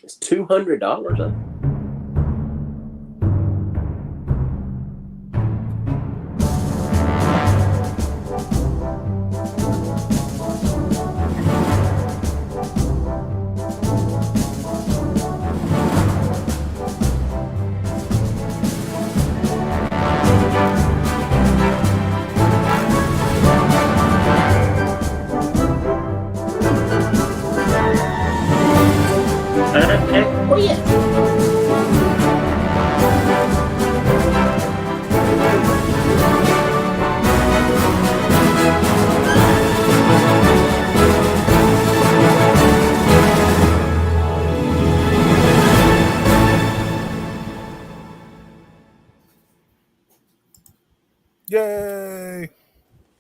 It's $200. Huh? Yay!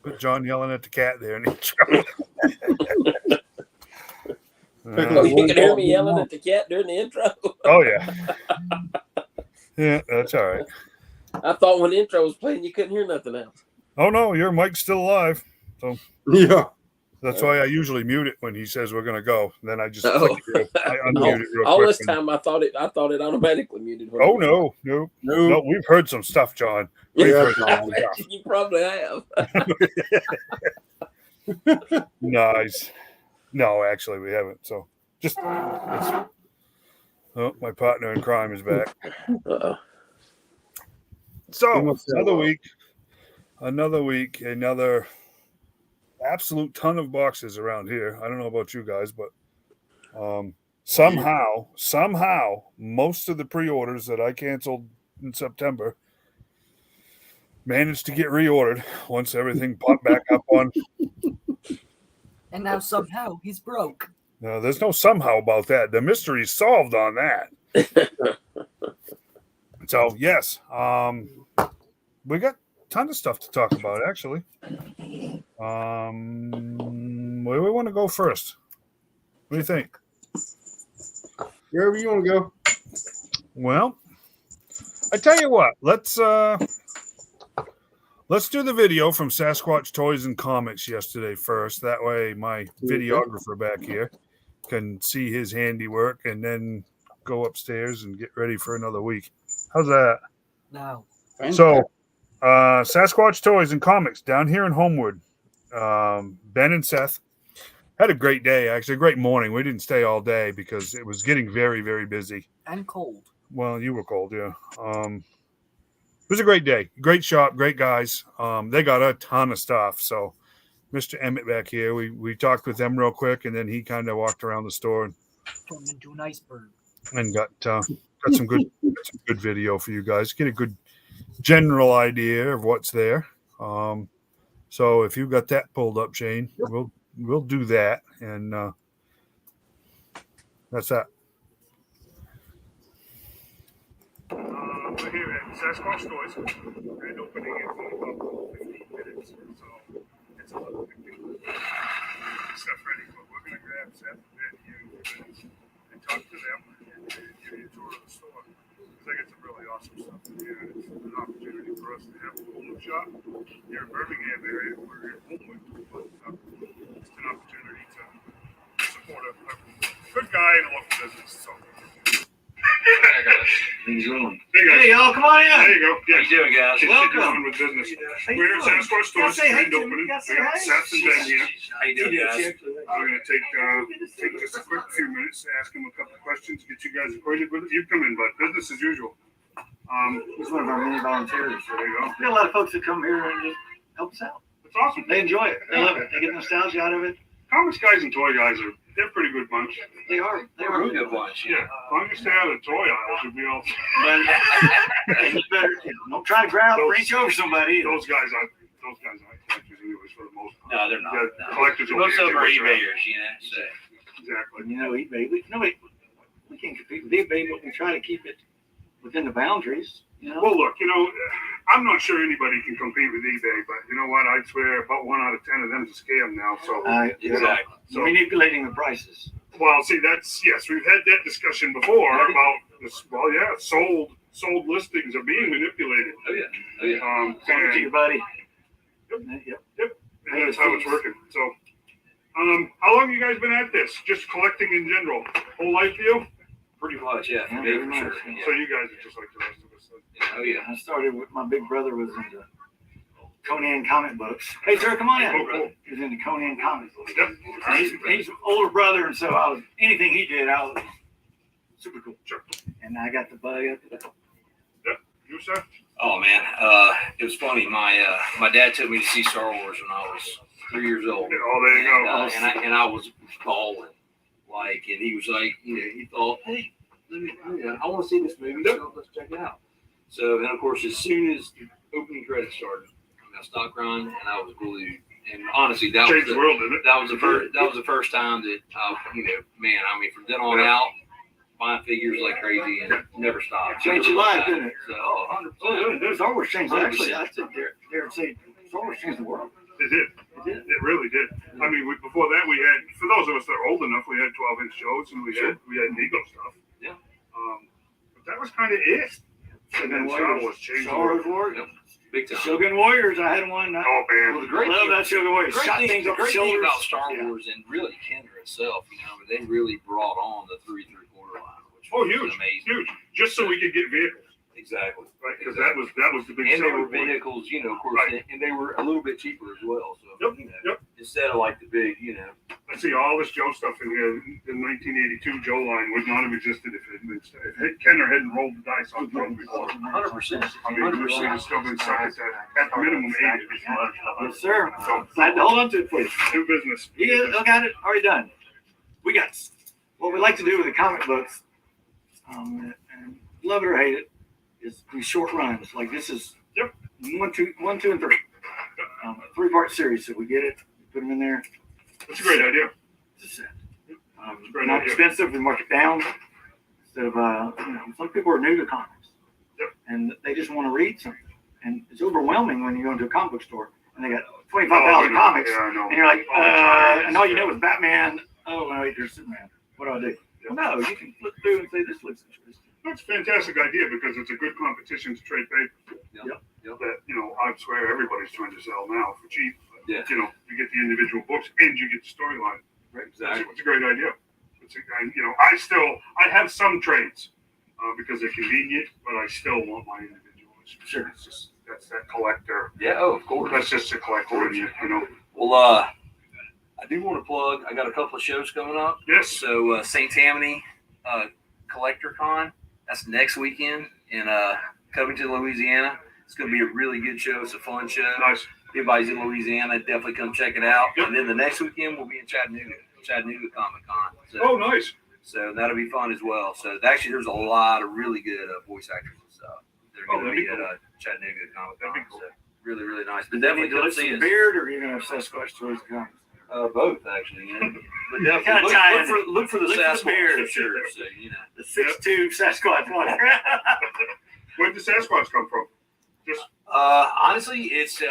Put John yelling at the cat there in the intro. Oh, you can hear me yelling at the cat during the intro. Oh yeah, yeah, that's all right. I thought when the intro was playing, you couldn't hear nothing else. Oh no, your mic's still alive. So Yeah. that's why I usually mute it when he says we're gonna go. Then I just flick it I unmute it real all quick. this time I thought it automatically muted. Oh no. We've heard some stuff, John. Yeah, you probably have. Nice. No, actually we haven't. So just my partner in crime is back. Uh-oh. So another week, another absolute ton of boxes around here. I don't know about you guys, but somehow, most of the pre-orders that I canceled in September managed to get reordered once everything popped back up on. And now somehow he's broke. No, there's no somehow about that. The mystery's solved on that. So yes, we got a ton of stuff to talk about actually. Where do we want to go first? What do you think? Wherever you want to go. Well, I tell you what, let's do the video from Sasquatch Toys and Comics yesterday first. That way my videographer back here can see his handiwork and then go upstairs and get ready for another week. How's that? No. So, Sasquatch Toys and Comics down here in Homewood. Ben and Seth had a great day, actually, a great morning. We didn't stay all day because it was getting very, very busy. And cold. Well, you were cold, yeah. It was a great day. Great shop, great guys. They got a ton of stuff. So, Mr. Emmeett back here, we talked with them real quick, and then he kind of walked around the store and turned into an iceberg. And got some good video for you guys. Get a good general idea of what's there. So if you've got that pulled up, Shane, we'll do that, and that's that. We're here at Sasquatch Toys. Grand opening in about 15 minutes, so it's a little bit stuff ready. But we're going to grab Seth and you and talk to them and give you a tour of the store. Because I got some really awesome stuff in here. It's an opportunity for us to have a whole new shop here in Birmingham area. We're in Homewood, but it's an opportunity to support a good guy in a local business. So. Hey, y'all, come on in. There you go. How you doing, guys? Welcome. With business. We're at Sasquatch Stores. Grand opening. We got Seth and Ben here. How you doing, guys? We're going to take just a quick few minutes to ask him a couple of questions, get you guys acquainted with it. You come in, but business as usual. He's one of our many volunteers. There you go. We got a lot of folks that come here and just help us out. It's awesome. They enjoy it. They love it. They get nostalgia out of it. Comics guys and toy guys they're a pretty good bunch. They are a good bunch. Yeah. As long as they have a toy aisle, should be all. But you better don't try to grab, reach over somebody. Those guys aren't collectors anyways for the most part. No, they're not. No. Collectors. Most of them are eBayers, you know. So. Exactly. You know, eBay. We can't compete with eBay, but we try to keep it within the boundaries. You know? Well, look, I'm not sure anybody can compete with eBay, but you know what? I'd swear about 1 out of 10 of them is a scam now. So exactly. So manipulating the prices. Well, see, yes, we've had that discussion before about this. Well, yeah, sold listings are being manipulated. Oh yeah. Thank you, buddy. Yep. And that's how it's working. So, how long have you guys been at this? Just collecting in general, whole life for you? Pretty much, yeah. Yeah, Dave, very for sure. much. Yeah. So you guys are just like the rest of us. Then. Oh yeah. I started with my big brother was into Conan comic books. Hey, sir, come on in. Cool. He was into Conan comic books. Yep. And he's an older brother, and so I was anything he did, I was super cool. Sure. And I got the bug after that. You, sir? Oh man, it was funny. My dad took me to see Star Wars when I was 3 years old. Oh, there you go. And I was bawling, like, and he was like, he thought, hey, I want to see this movie, so let's check it out. So, and of course, as soon as the opening credits started, I stopped crying and I was glued. And honestly, that Changed was the world, didn't it? that was the first time that man, I mean, from then on out, buying figures like crazy and never stopped. Changed your life, didn't it? So, 100%. Star Wars changed. Actually, I said they would say Star Wars changed the world. It did. It really did. I mean, before that, we had, for those of us that are old enough, we had 12-inch shows and we had Nego stuff. Yeah. But that was kind of it. And then Star Wars changed. Star Wars. Yep. Big time. Shogun Warriors. I had one. Oh Well, man. the great I love that Shogun Warriors. great Shot thing, things the off the great thing shoulders. about Star Yeah. Wars and really Kinder itself, they really brought on the 3 3/4 line, which Oh, was huge, amazing. huge. Just so we could get vehicles, Exactly. right? Because that was the big And they selling were point. vehicles, of course, Right. and they were a little bit cheaper as well. So, Yep. instead of like the big, I see all this Joe stuff in here. The 1982 Joe line would not have existed if Kenner hadn't rolled the dice on film before. 100%. I mean, we would have still been stuck at that minimum age. Yes, sir. I had to hold on to it for you. New business. Yeah, I got it already done. We got what we like to do with the comic books, and love it or hate it, is do short runs. Like this is Yep. 1, 2, and 3. A 3-part series. So we get it, put them in there. That's a great idea. It's a set. Great Not idea. expensive. We mark it down. Instead of some people are new to comics, Yep. and they just want to read something. And it's overwhelming when you go into a comic book store and they got 25,000 comics. Yeah, I know. And you're like, and all you know is Batman. Oh, wait, there's Superman. What do I do? Well, no, you can flip through and say, this looks interesting. That's a fantastic idea because it's a good competition to trade paper. Yep. That, I swear everybody's trying to sell now for cheap. But, Yeah. you get the individual books and you get the storyline. Right. Exactly. It's a great idea. I have some trades because they're convenient, but I still want my individuals. Sure. It's just, that's that collector. Yeah. Oh, of course. That's just a collector in you, Well, I do want to plug. I got a couple of shows coming up. Yes. So St. Tammany Collector Con. That's next weekend in Covington, Louisiana. It's going to be a really good show. It's a fun show. Nice. If anybody's in Louisiana, definitely come check it out. Yep. And then the next weekend we'll be in Chattanooga Comic Con. So, Oh, nice. so that'll be fun as well. So actually, there's a lot of really good voice actors and stuff. They're going to that'd be be at Chattanooga Comic That'd Con. be cool. So really, really nice. But Do you definitely need to come lift see some us. beard, or are you going to have Sasquatch toys to come? Both actually. Yeah. But Kinda definitely tie in. look for the Look for the Sasquatch beard. for sure. So The 6'2" Sasquatch one. Where'd the Sasquatch come from? Just honestly, it's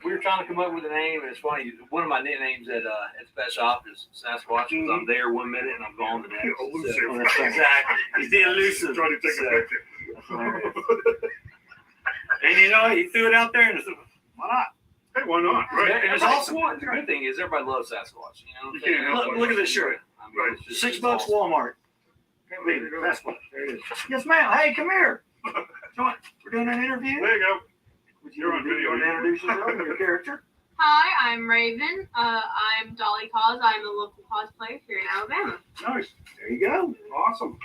we were trying to come up with a name, and it's funny. One of my nicknames at the pet shop is Sasquatch because I'm there 1 minute and I'm gone the next. elusive. So, exactly. He's the elusive. Trying to take So- a picture. That's hilarious. And he threw it out there, and it's why not? Hey, why not? Right. And it's awesome. The good thing is everybody loves Sasquatch. You know what I'm You saying? can't help Look at this shirt. I mean, Right. it's just- $6 it's awesome. Walmart. Can't believe it. Sasquatch. There it is. Yes, ma'am. Hey, come here. Come on. We're doing an interview. There you go. Would You're on video. want to introduce yourself and your character? Hi, I'm Raven. I'm Dolly Cos. I'm a local cosplayer here in Alabama. Nice. There you go. Awesome.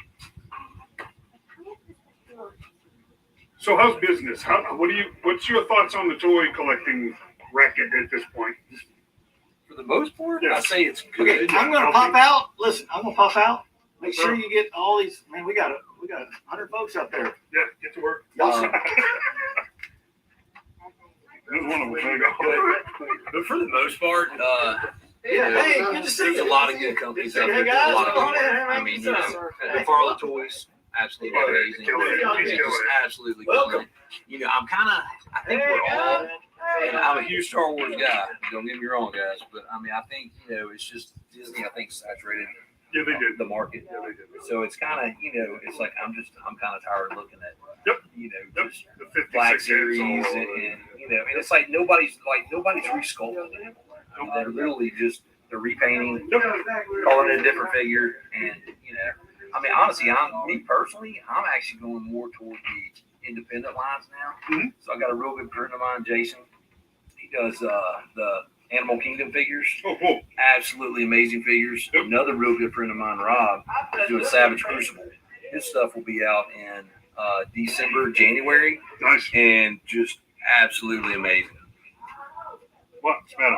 So how's business? What's your thoughts on the toy collecting racket at this point? For the most part, Yeah. I say it's Okay, good. I'm gonna pop out. Listen, I'm gonna pop out. Make sure you get all these. Man, we got 100 folks out there. Yeah, get to work. Y'all There's one of them. There you go. But for the most part, Yeah, hey, good to see there's you. a lot of good companies out Hey, there. guys, A lot of come on good in. work. I mean, the Farley Toys, absolutely amazing. Just absolutely Welcome. killing it. I think we're all, and I'm a huge Star Wars guy. Don't get me wrong, guys, but I mean, I think, it's just Disney, I think, saturated Yeah, they did. the market. Yeah, they did. So it's kind of, it's like I'm kind of tired of looking at, Yep. just The 56 Black heads Series, all and over. and it's like nobody's resculpting it. I mean, they're literally just they're repainting, calling it a different figure, and I mean, honestly, me personally, I'm actually going more toward the independent lines now. Mhm. So I got a real good friend of mine, Jason. He does the Animal Kingdom figures. Oh, cool. Absolutely amazing figures. Yep. Another real good friend of mine, Rob, is doing Savage Crucible. His stuff will be out in December, January, Nice. and just absolutely amazing. What's better?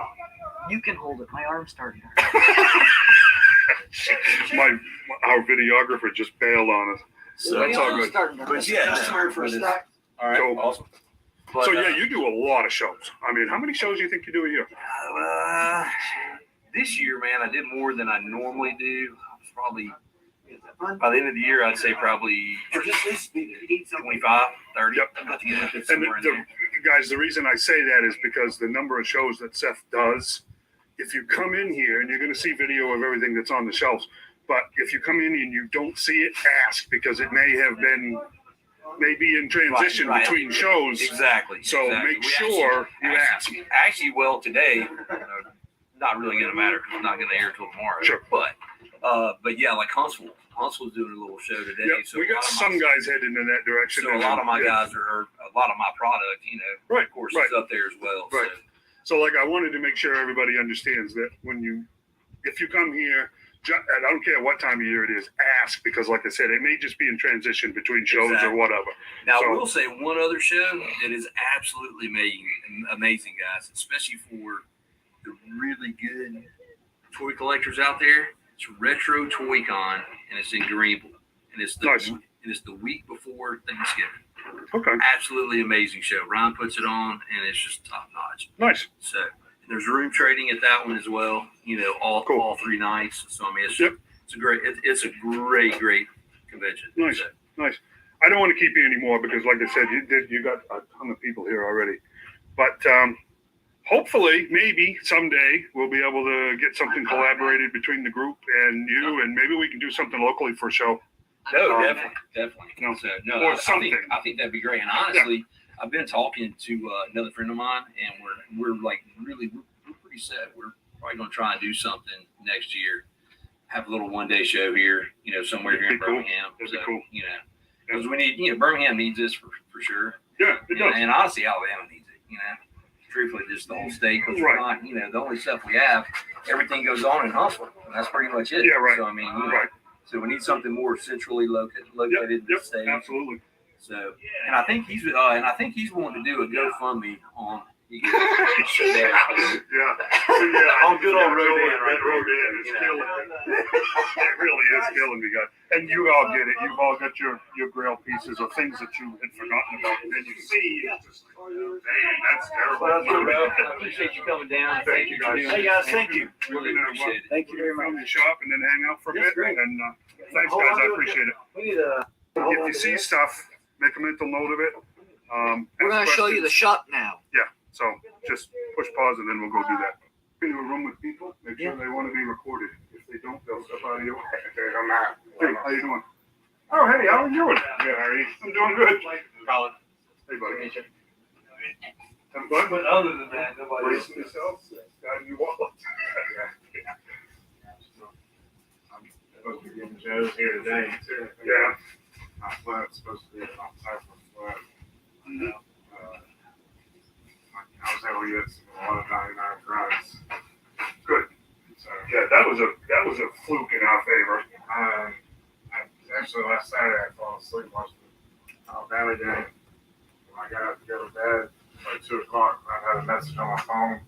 You can hold it. My arm's starting to hurt. Our videographer just bailed on us. So That's all good. Starting to hurt. But yeah, Customer for a stack. All right, So- awesome. But, So yeah, you do a lot of shows. I mean, how many shows do you think you do a year? This year, man, I did more than I normally do. I was probably, by the end of the year, I'd say probably 25, 30. Yep. Yeah, And somewhere in there. guys, the reason I say that is because the number of shows that Seth does, if you come in here and you're going to see video of everything that's on the shelves, but if you come in and you don't see it, ask, because it may have been maybe in transition Right. between shows. Exactly. So exactly. make sure you ask. Actually, well, today, not really going to matter because it's not going to air till tomorrow. Sure. But yeah, like Huntsville's doing a little show today. Yep, So we got some guys heading in that direction. So a lot of my guys are a lot of my product, Right, of course, right. is up there as well. Right. So like, I wanted to make sure everybody understands that if you come here, and I don't care what time of year it is, ask, because like I said, it may just be in transition between shows Exactly. or whatever. Now, So- I will say one other show that is absolutely amazing, guys, especially for the really good toy collectors out there. It's Retro Toy Con, and it's in Greenville, and it's the week before Thanksgiving. Okay, Absolutely amazing show. Ryan puts it on, and it's just top notch. nice. So there's room trading at that one as well. Cool. All 3 nights. So I mean, it's Yep. it's a great convention. Nice. So, Nice. I don't want to keep you anymore because, like I said, you got a ton of people here already. But hopefully, maybe someday we'll be able to get something collaborated between the group and you, and maybe we can do something locally for a show. No, definitely. No. So, Or something. I think that'd be great. And honestly, I've been talking to another friend of mine, and we're pretty set. We're probably going to try and do something next year. Have a little one-day show here, somewhere here in That'd be cool. Birmingham. That'd be So, cool. because we need, Birmingham needs this for sure. Yeah, it does. And honestly, Alabama needs it. Truthfully, just the whole state. Because Right. we're not, the only stuff we have, everything goes on in Huntsville. And that's pretty much it. Yeah, right. So I mean, Right. So we need something more centrally located in the Yep, state. absolutely. So, and I think he's wanting to do a GoFundMe on. Yeah. On good old Rodan right there. Rodan is killing me. It really is killing me, guys. And you all get it. You've all got your grail pieces or things that you had forgotten about. And then you see, it's just like, dang, that's terrible. Well, that's good, bro. I appreciate you coming down. Thank you, guys. Hey guys, thank you. We're Really gonna appreciate it. Thank you very film much. the shop and then hang out for a Yes, bit. great. And thanks, guys. I appreciate it. We need a. If you see stuff, make a mental note of it. We're going to show you the shop now. So just push pause and then we'll go do that. Into a room with people, make sure they want to be recorded. If they don't, they'll step out of your way. I'm not. Hey, how you doing? Oh, hey, how are you doing? Good, how are you? I'm doing good. Colin. Hey, buddy. I'm fun. But other than that, nobody. Bracing yourself. Got your wallet. I'm supposed to be getting shows here today too. Yeah. My flat's supposed to be on Cypress flat. I was able to get a lot of 99 runs. Good. So Yeah, that was a fluke in our favor. actually last Saturday I fell asleep watching the Alabama game. When I got up to go to bed, like 2 o'clock, I had a message on my phone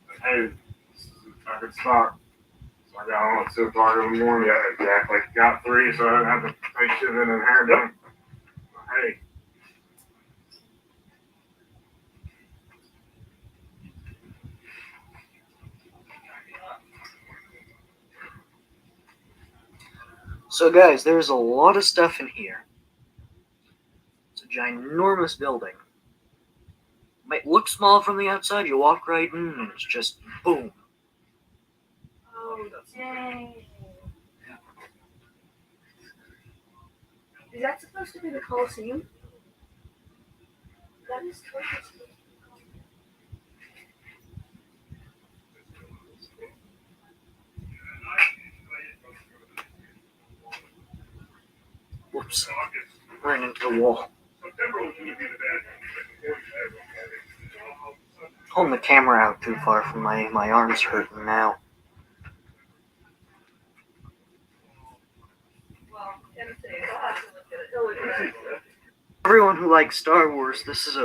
that, hey, this is a good stock. So I got on at 2 o'clock in the morning. Yeah, exactly. Got 3, so I didn't have to take shit in and hand them. Hey. So, guys, there's a lot of stuff in here. It's a ginormous building. Might look small from the outside. You walk right in, and it's just boom. Oh, dang. Is that supposed to be the Coliseum? That is crazy. Oops. Ran into the wall. Pulling the camera out too far from my arms hurting now. Everyone who likes Star Wars, this is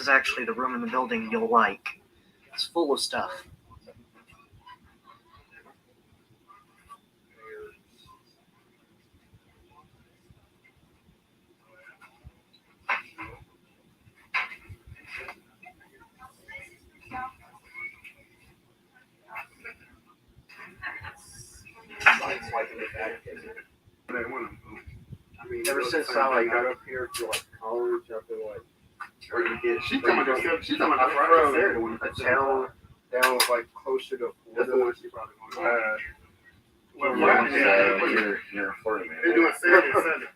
actually the room in the building you'll like. It's full of stuff. Ever since I got up here to like college, I've been like, she's talking about right there, a town down like closer to Florida. She probably going to You're Florida, man. They're doing Saturday and Sunday.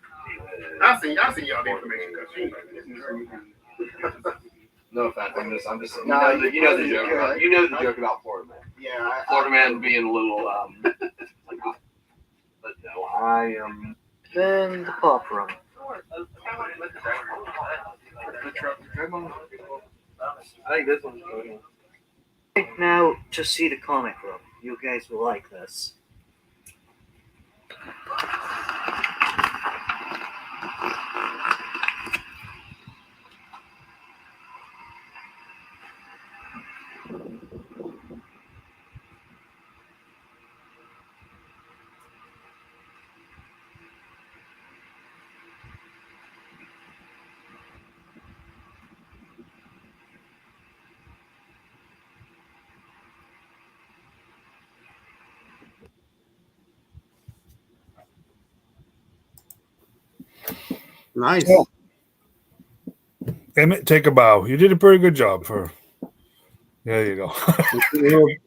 I seen y'all the information because No offense, I'm just. No, you know the joke. You know the joke about Florida man. yeah, Florida man being a little like, but no, I am. Then the pop room. I think this one's good. Now, to see the comic room. You guys will like this. nice. Oh. Emmeett, take a bow. You did a pretty good job for. There you go. I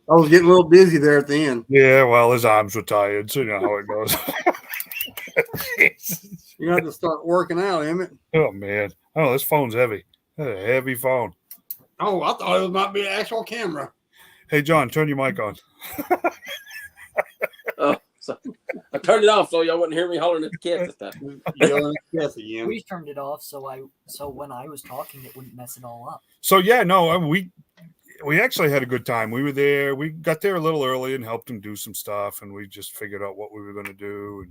was getting a little busy there at the end. Yeah, well, his arms were tired, so you know how it goes. You have to start working out, Emmeett. Oh man, oh, this phone's heavy. That's a heavy phone. Oh, I thought it might be an actual camera. Hey, John, turn your mic on. Oh, so I turned it off so y'all wouldn't hear me hollering at the cat this time. Yelling at Jesse again. We turned it off so when I was talking, it wouldn't mess it all up. So yeah, no, we actually had a good time. We were there. We got there a little early and helped him do some stuff, and we just figured out what we were going to do.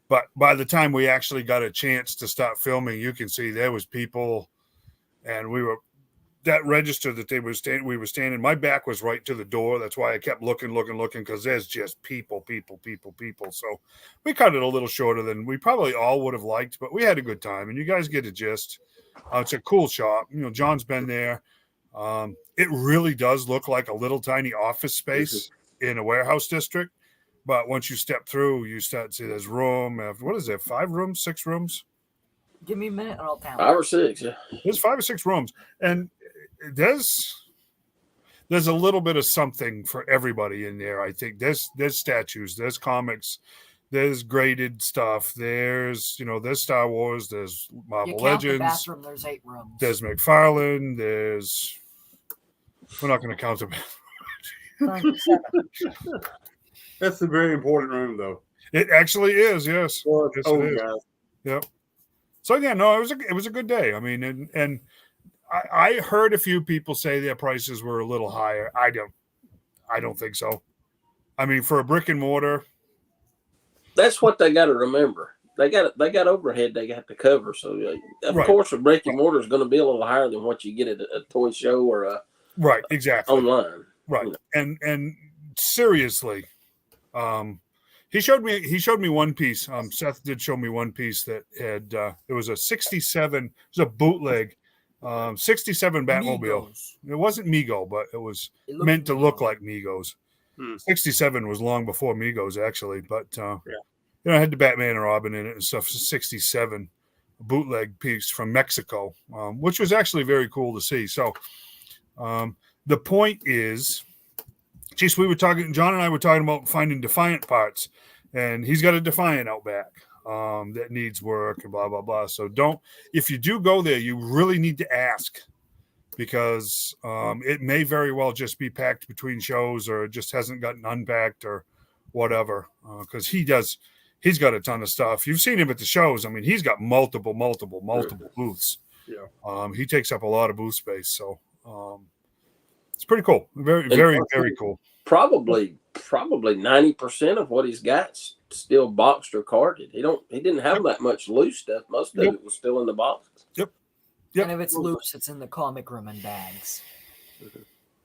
But by the time we actually got a chance to start filming, you can see there was people, and we were that register that we were standing. My back was right to the door. That's why I kept looking, because there's just people. So we cut it a little shorter than we probably all would have liked, but we had a good time, and you guys get a gist. It's a cool shop. You know, John's been there. It really does look like a little tiny office space in a warehouse district. But once you step through, you start to see there's room. What is it? 5 rooms, 6 rooms? Give me a minute and I'll count. 5 or 6, yeah. There's 5 or 6 rooms. And there's a little bit of something for everybody in there. I think there's statues, there's comics, there's graded stuff. There's Star Wars, there's Marvel Legends. The bathroom, there's 8 rooms. There's McFarlane. We're not going to count them. That's a very important room, though. It actually is, yes. For Yes, old it is. guys. Yep. So yeah, no, it was a good day. I mean, and I heard a few people say their prices were a little higher. I don't think so. I mean, for a brick and mortar, That's what they got to remember. They got overhead they got to cover. So of Right. course, a brick and mortar is going to be a little higher than what you get at a toy show or right? Exactly. online. Right. You know. And seriously, he showed me one piece. Seth did show me one piece that had it was a 67. It was a bootleg 67 Batmobile. Migos. It wasn't Mego, but it was It looked meant to look Migos. like Migos. 67 was long before Migos, actually, but it had the Batman and Robin in it and stuff. 67 bootleg piece from Mexico, which was actually very cool to see. So the point is, geez, John and I were talking about finding Defiant parts, and he's got a Defiant out back that needs work and blah, blah, blah. So if you do go there, you really need to ask, because it may very well just be packed between shows, or it just hasn't gotten unpacked or whatever. Because he he's got a ton of stuff. You've seen him at the shows. I mean, he's got multiple booths. Yeah. He takes up a lot of booth space, so it's pretty cool. Very cool. Probably 90% of what he's got's still boxed or carded. He didn't have that much loose stuff. Most of it was still in the boxes. Yep. And if it's loose, it's in the comic room in bags.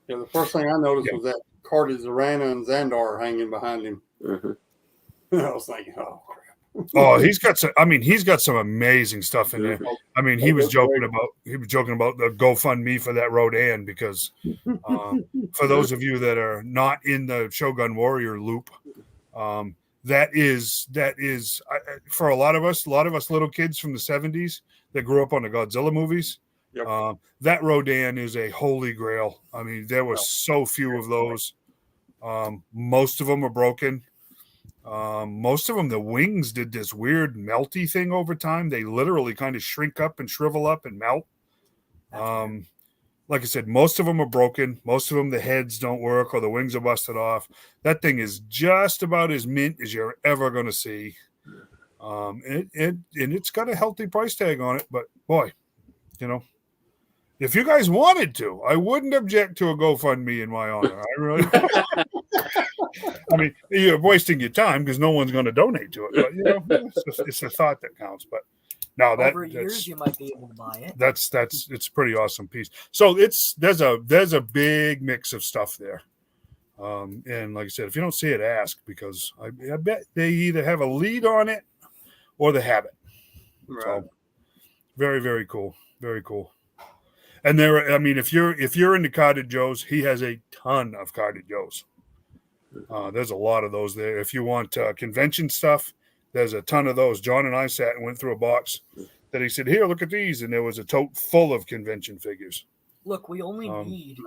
Yeah, the first thing I noticed was that carded Zorana and Xandar hanging behind him. Mm-hmm. I was thinking, oh crap. Oh, he's got some amazing stuff in there. I mean, he was joking about the GoFundMe for that Rodan because for those of you that are not in the Shogun Warrior loop, that is for a lot of us little kids from the 70s that grew up on the Godzilla movies. Yep. That Rodan is a holy grail. I mean, there were so few of those. Most of them are broken. Most of them, the wings did this weird melty thing over time. They literally kind of shrink up and shrivel up and melt. Like I said, most of them are broken. Most of them, the heads don't work or the wings are busted off. That thing is just about as mint as you're ever going to see. And it's got a healthy price tag on it. But boy, if you guys wanted to, I wouldn't object to a GoFundMe in my honor. I really. I mean, you're wasting your time because no one's going to donate to it. But it's the thought that counts. But no, over years you might be able to buy it. It's a pretty awesome piece. So there's a big mix of stuff there. And like I said, if you don't see it, ask because I bet they either have a lead on it or they have it. Right. So very, very cool. Very cool. And if you're into Carded Joes, he has a ton of Carded Joes. There's a lot of those there. If you want convention stuff, there's a ton of those. John and I sat and went through a box that he said, "Here, look at these," and there was a tote full of convention figures. Look, we only need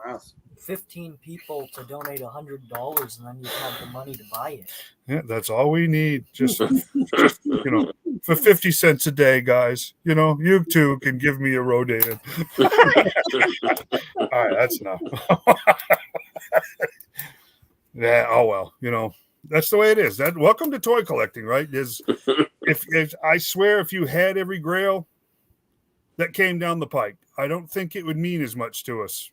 15 people to donate $100, and then you have the money to buy it. Yeah, that's all we need. Just for 50 cents a day, guys. You too can give me a Rodan. All right, that's enough. Yeah. Oh well. That's the way it is. Welcome to toy collecting, right? If I swear, if you had every Grail that came down the pike, I don't think it would mean as much to us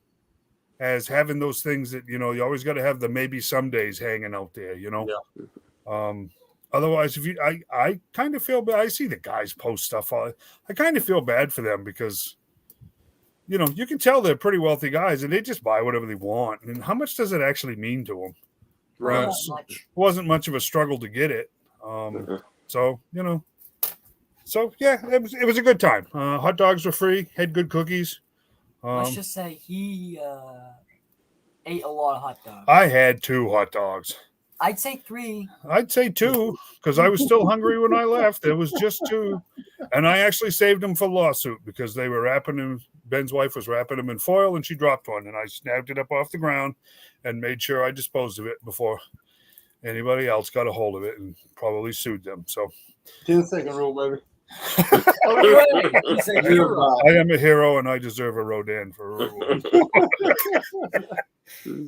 as having those things that you always got to have the maybe some days hanging out there. Yeah. Otherwise, I kind of feel bad. I see the guys post stuff. I kind of feel bad for them because you can tell they're pretty wealthy guys and they just buy whatever they want. And how much does it actually mean to them? Right. It wasn't much of a struggle to get it. So yeah, it was a good time. Hot dogs were free, had good cookies. Let's just say he ate a lot of hot dogs. I had 2 hot dogs. I'd say 3. I'd say 2 because I was still hungry when I left. There was just 2. And I actually saved them for lawsuit because they were wrapping them. Ben's wife was wrapping them in foil and she dropped one. And I snapped it up off the ground and made sure I disposed of it before anybody else got a hold of it and probably sued them. So 10-second rule, baby. He's a hero. I am a hero and I deserve a Rodan for a reward.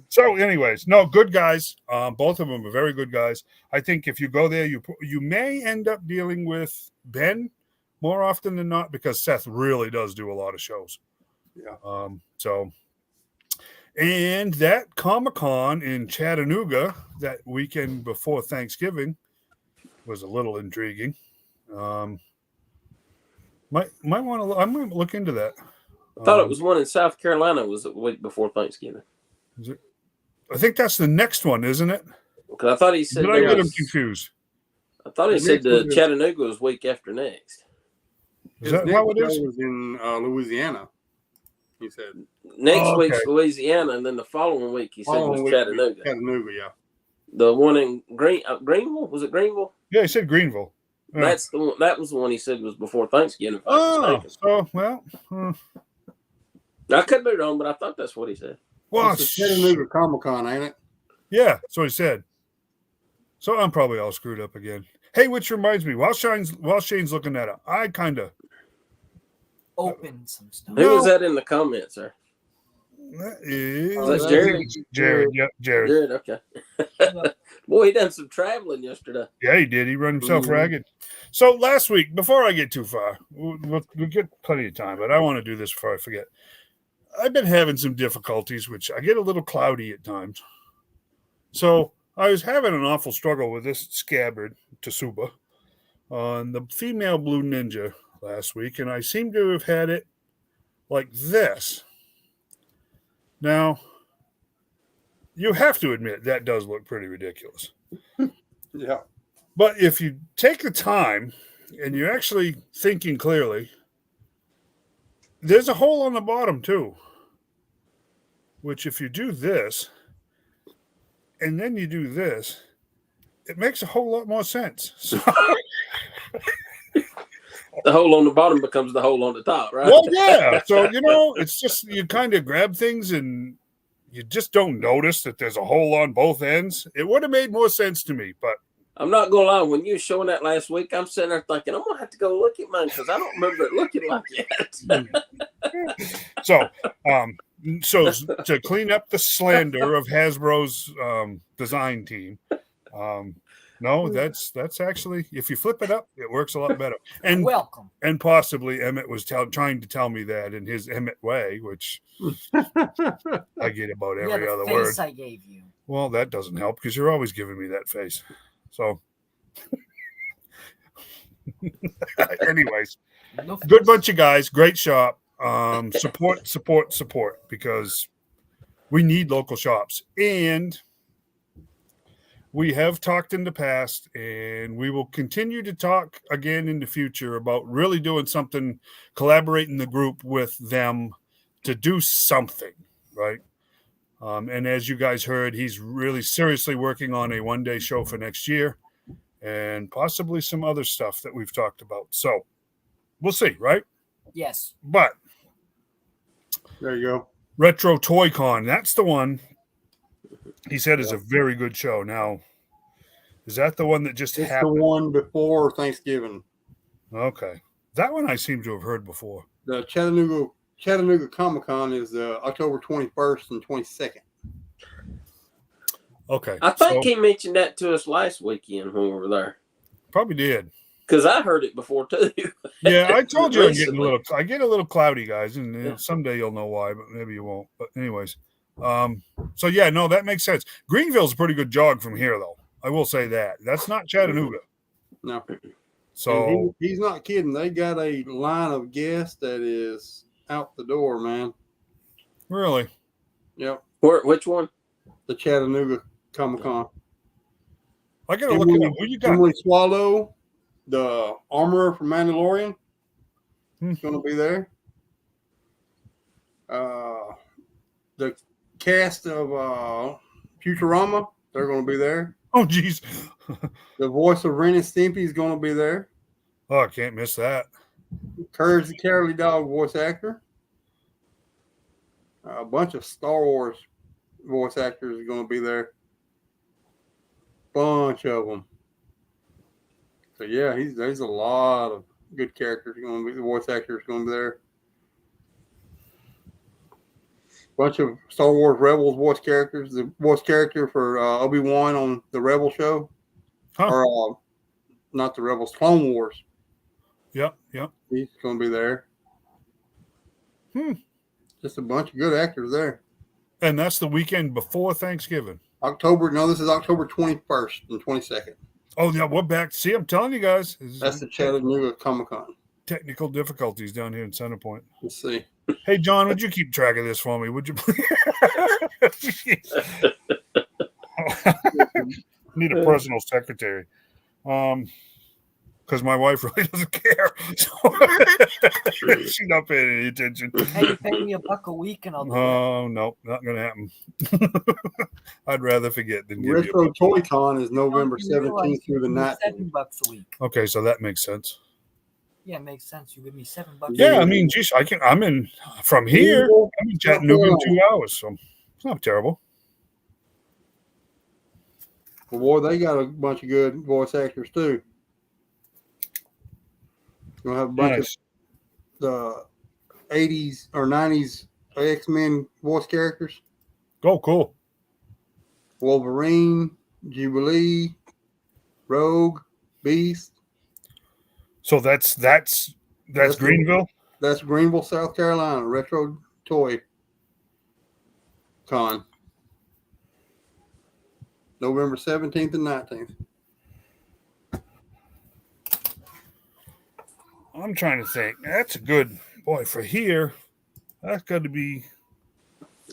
So anyways, no, good guys. Both of them are very good guys. I think if you go there, you may end up dealing with Ben more often than not because Seth really does do a lot of shows. Yeah. And that Comic-Con in Chattanooga that weekend before Thanksgiving was a little intriguing. Might want to. I might look into that. I thought it was one in South Carolina. Was the week before Thanksgiving? Is it? I think that's the next one, isn't it? Because I thought he said. Did I get him confused? I thought he said the Chattanooga was week after next. Is that how it is? Was in Louisiana. He said Next week's Louisiana, and then the following week he said was Chattanooga. Chattanooga, yeah. The one in Greenville, was it Greenville? Yeah, he said Greenville. Yeah. That's the one. That was the one he said was before Thanksgiving. I could be wrong, but I thought that's what he said. Well, it's Chattanooga Comic-Con, ain't it? Yeah, that's what he said. So I'm probably all screwed up again. Hey, which reminds me, while Shane's looking that up, I kind of open some stuff. Who was that in the comments, sir? That is Oh, that's Jared? Jared. Yep, Jared. Jared, okay. Boy, he done some traveling yesterday. Yeah, he did. He run himself ragged. So last week, before I get too far, we'll get plenty of time, but I want to do this before I forget. I've been having some difficulties, which I get a little cloudy at times. So I was having an awful struggle with this scabbard, Tsuba, on the female Blue Ninja last week, and I seem to have had it like this. Now, you have to admit that does look pretty ridiculous. Yeah. But if you take the time and you're actually thinking clearly, there's a hole on the bottom too, which if you do this and then you do this, it makes a whole lot more sense. So, The hole on the bottom becomes the hole on the top, right? well, yeah. So, it's just you kind of grab things and you just don't notice that there's a hole on both ends. It would have made more sense to me, but I'm not going to lie. When you were showing that last week, I'm sitting there thinking, I'm going to have to go look at mine because I don't remember it looking like that. So to clean up the slander of Hasbro's design team, no, that's actually, if you flip it up, it works a lot better. And welcome. And possibly Emmeett was trying to tell me that in his Emmeett way, which I get about every other word. Face I gave you. Well, that doesn't help because you're always giving me that face. So, anyways, good bunch of guys, great shop. Support, because we need local shops. And we have talked in the past, and we will continue to talk again in the future about really doing something, collaborating the group with them to do something, right? And as you guys heard, he's really seriously working on a one-day show for next year and possibly some other stuff that we've talked about. So we'll see, right? Yes. But there you go. Retro Toy Con, that's the one he said is a very good show. Now, is that the one that just happened? The one before Thanksgiving. Okay. That one I seem to have heard before. The Chattanooga Comic-Con is October 21st and 22nd. Okay. I think he mentioned that to us last weekend when we were there. Probably did. Because I heard it before too. Yeah, I told you I get a little cloudy, guys, and someday you'll know why, but maybe you won't. But anyways, so yeah, no, that makes sense. Greenville's a pretty good jog from here, though. I will say that. That's not Chattanooga. No. So he's not kidding. They got a line of guests that is out the door, man. Really? Yep. Which one? The Chattanooga Comic-Con. I gotta look it up. Who you got? Emily Swallow, the armorer from Mandalorian, is going to be there. The cast of Futurama, they're going to be there. Oh, geez. The voice of Ren and Stimpy is going to be there. Oh, I can't miss that. Courage the Cowardly Dog voice actor. A bunch of Star Wars voice actors are going to be there. Bunch of them. So yeah, there's a lot of good characters going to be. The voice actors going to be there. Bunch of Star Wars Rebels voice characters. The voice character for Obi-Wan on the Rebel show, or not the Rebels, Clone Wars. Yep. He's going to be there. Just a bunch of good actors there. And that's the weekend before Thanksgiving. This is October 21st and 22nd. Oh, yeah, we're back. See, I'm telling you guys. That's the Chattanooga Comic-Con. Technical difficulties down here in Center Point. Let's see. Hey, John, would you keep track of this for me? Would you please? Need a personal secretary. Because my wife really doesn't care. So she's not paying any attention. Hey, you pay me $1 a week and I'll do it. Oh, no, not going to happen. I'd rather forget than give you Retro Toy Con is November 17th through the 19th. $7 a week. Okay, so that makes sense. Yeah, it makes sense. You give me $7. Yeah, I mean, geez, I'm in from here. I'm in Chattanooga in 2 hours, so it's not terrible. Well, boy, they got a bunch of good voice actors too. You'll have a bunch of the 80s or 90s X-Men voice characters. Oh, cool. Wolverine, Jubilee, Rogue, Beast. So that's Greenville. That's Greenville, South Carolina. Retro Toy Con. November 17th and 19th. I'm trying to think. That's a good boy for here. That's got to be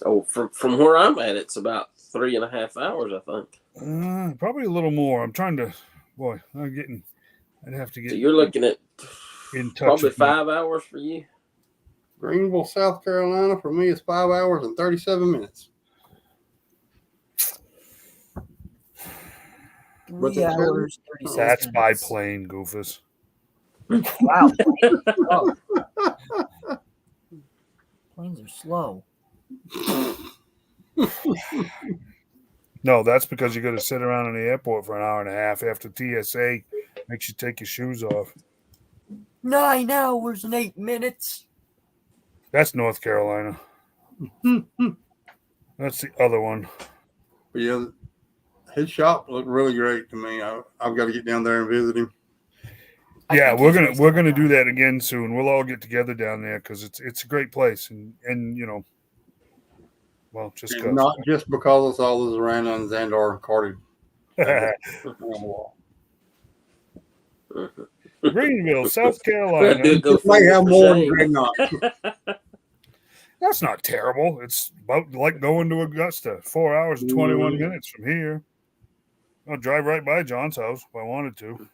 Oh, from where I'm at, it's about 3.5 hours, I think. probably a little more. I'm trying to. Boy, I'd have to get. So you're looking at in touch probably with me. 5 hours for you. Greenville, South Carolina, for me, is 5 hours and 37 minutes. 3 hours, 36 That's by minutes. plane, Goofus. Wow. Oh. Planes are slow. No, that's because you got to sit around in the airport for an hour and a half after TSA makes you take your shoes off. 9 hours and 8 minutes. That's North Carolina. That's the other one. But yeah, his shop looked really great to me. I've got to get down there and visit him. Yeah, we're gonna do that again soon. We'll all get together down there because it's a great place and you know, well, just And not just because it's all those Zorana and Xandar carded. Greenville, South Carolina. It may have more than Dreadnought. That's not terrible. It's about like going to Augusta. 4 hours and 21 minutes from here. I'll drive right by John's house if I wanted to.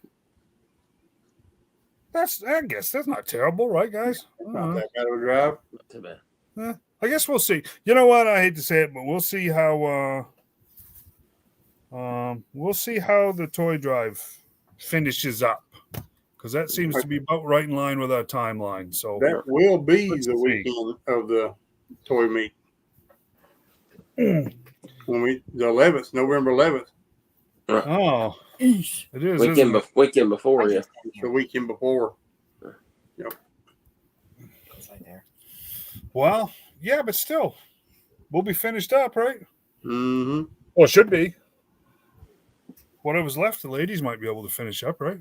I guess that's not terrible, right, guys? Not that bad of a drive. Not too bad. I guess we'll see. You know what? I hate to say it, but we'll see how the toy drive finishes up. Because that seems to be about right in line with our timeline. So that will be the weekend of the toy meet. The 11th, November 11th. Oh, Eesh. it is weekend before, yeah. The weekend before. It's right there. Well, yeah, but still, we'll be finished up, right? Mm-hmm. Well, it should be. Whatever's left, the ladies might be able to finish up, right?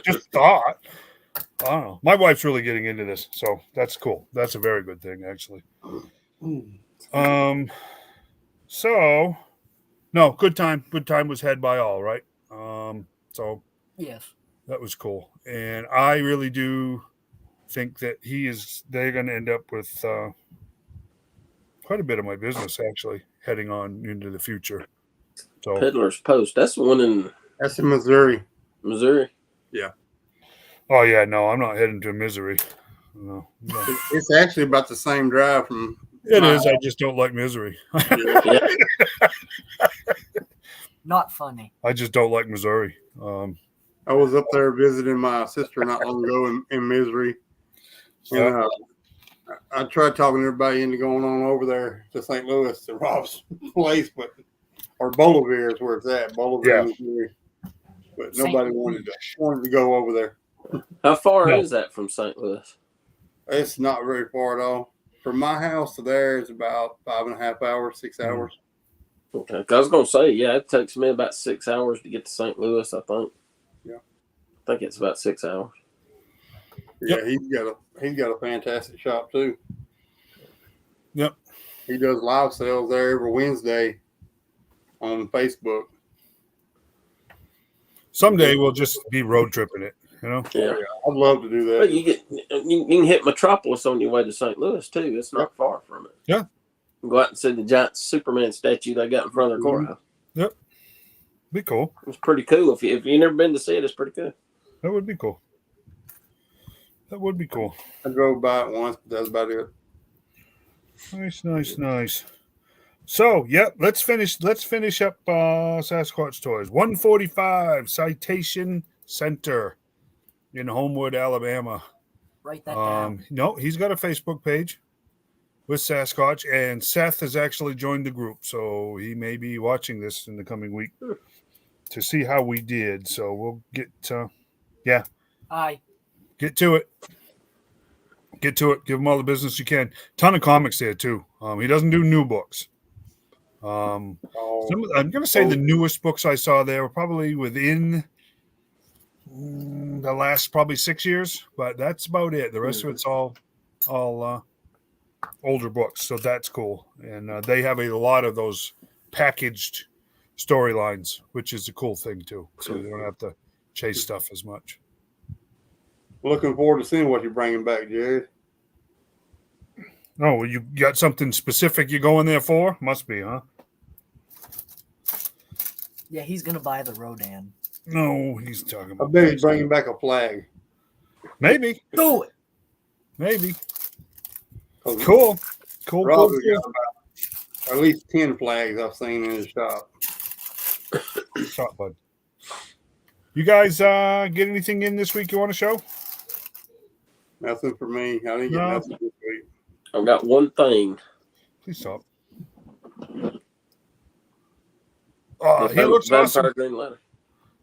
Just thought. I don't know. My wife's really getting into this, so that's cool. That's a very good thing, actually. So, no, good time. Good time was had by all, right? So Yes. that was cool, and I really do think that they're going to end up with quite a bit of my business actually heading on into the future. So Peddler's Post. That's the one That's in Missouri. Missouri. Yeah. Oh yeah, no, I'm not heading to Misery. No. It's actually about the same drive from. It is. I just don't like Misery. Yeah. Not funny. I just don't like Missouri. I was up there visiting my sister not long ago in Misery. And I tried talking everybody into going on over there to St. Louis to Rob's place, or Bolivar is where it's at. Bolivar, Missouri. But nobody wanted to go over there. How far is that from St. Louis? It's not very far at all. From my house to there is about 5.5 hours, 6 hours. Okay, I was gonna say, yeah, it takes me about 6 hours to get to St. Louis. I think. Yeah, I think it's about 6 hours. Yeah, he's got a fantastic shop too. Yep. He does live sales there every Wednesday on Facebook. Someday we'll just be road tripping it, you know? Yeah. I'd love to do that. But you can hit Metropolis on your way to St. Louis too. It's not far from it. Yeah. You can go out and see the giant Superman statue they got in front of the courthouse. Yep. Be cool. It's pretty cool. If you've never been to see it, it's pretty cool. That would be cool. That would be cool. I drove by it once, but that's about it. Nice. So, let's finish up Sasquatch Toys. 145 Citation Center in Homewood, Alabama. Write that down. No, he's got a Facebook page with Sasquatch, and Seth has actually joined the group, so he may be watching this in the coming week to see how we did. So we'll get Hi. get to it. Get to it. Give him all the business you can. Ton of comics there too. He doesn't do new books. I'm going to say the newest books I saw there were probably within the last probably 6 years, but that's about it. The rest of it's all older books, so that's cool. And they have a lot of those packaged storylines, which is a cool thing too. So you don't have to chase stuff as much. Looking forward to seeing what you're bringing back, Jared. Oh, you got something specific you're going there for? Must be, huh? Yeah, he's gonna buy the Rodan. No, he's talking about. I bet he's bringing back a flag. Maybe. Do it. Maybe. Cool. Rob's got about at least 10 flags I've seen in his shop. Shop, bud. You guys get anything in this week you want to show? Nothing for me. I didn't get nothing this week. I've got one thing. Please stop. He looks awesome. Green Lantern.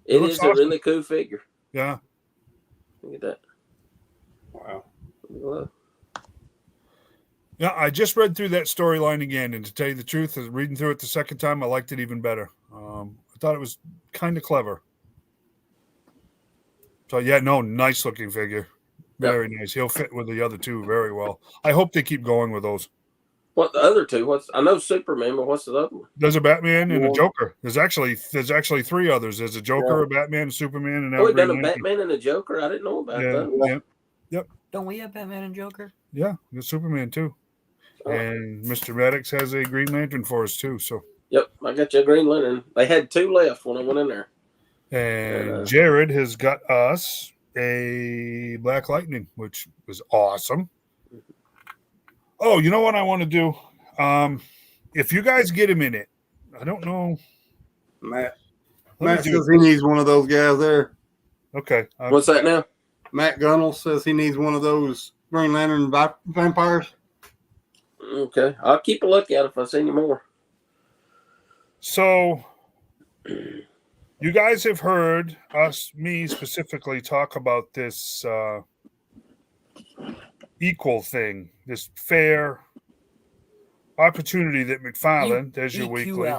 It is a really cool figure. Yeah. Look at that. Wow. Yeah, I just read through that storyline again, and to tell you the truth, reading through it the second time, I liked it even better. I thought it was kind of clever. So yeah, no, nice looking figure. Very nice. He'll fit with the other two very well. I hope they keep going with those. What the other two? I know Superman, but what's the other one? There's a Batman and a Joker. There's actually 3 others. There's a Joker, a Batman, a Superman, and we done a Batman and a Joker. I didn't know about that. Yep. Don't we have Batman and Joker? Yeah, there's Superman too. And Mr. Maddox has a Green Lantern for us too. So. Yep, I got you a Green Lantern. They had 2 left when I went in there. And Jared has got us a Black Lightning, which was awesome. Oh, you know what I want to do? If you guys get him in it, I don't know. Matt says he needs one of those guys there. Okay. What's that now? Matt Gunnell says he needs one of those Green Lantern vampires. Okay. I'll keep a lookout if I see any more. So, you guys have heard me specifically talk about this equal thing, this fair opportunity that McFarlane, there's your weekly,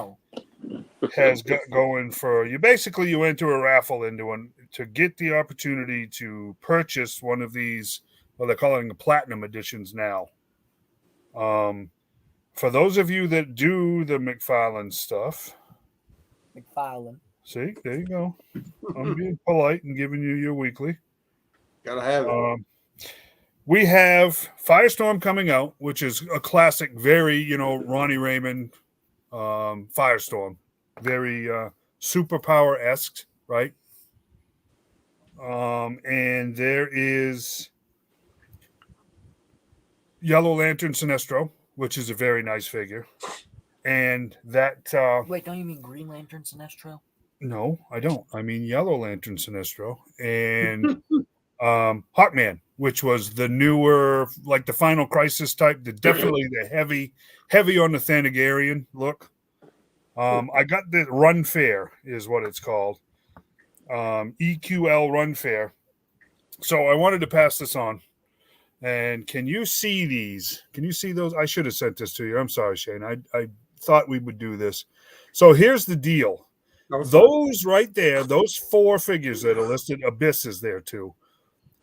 has got going for you. Basically, you enter a raffle to get the opportunity to purchase one of these, well, they're calling the platinum editions now. For those of you that do the McFarlane stuff, see, there you go. I'm being polite and giving you your weekly. Gotta have it. We have Firestorm coming out, which is a classic, very, Ronnie Raymond Firestorm. Very superpower-esque, right? And there is Yellow Lantern Sinestro, which is a very nice figure. And that... Wait, don't you mean Green Lantern Sinestro? No, I don't. I mean Yellow Lantern Sinestro. And Hawkman, which was the newer, like the Final Crisis type, definitely the heavy on the Thanagarian look. I got the Run Fair is what it's called. EQL Run Fair. So I wanted to pass this on. And can you see these? Can you see those? I should have sent this to you. I'm sorry, Shane. I thought we would do this. So here's the deal. Those right there, those 4 figures that are listed, Abyss is there too.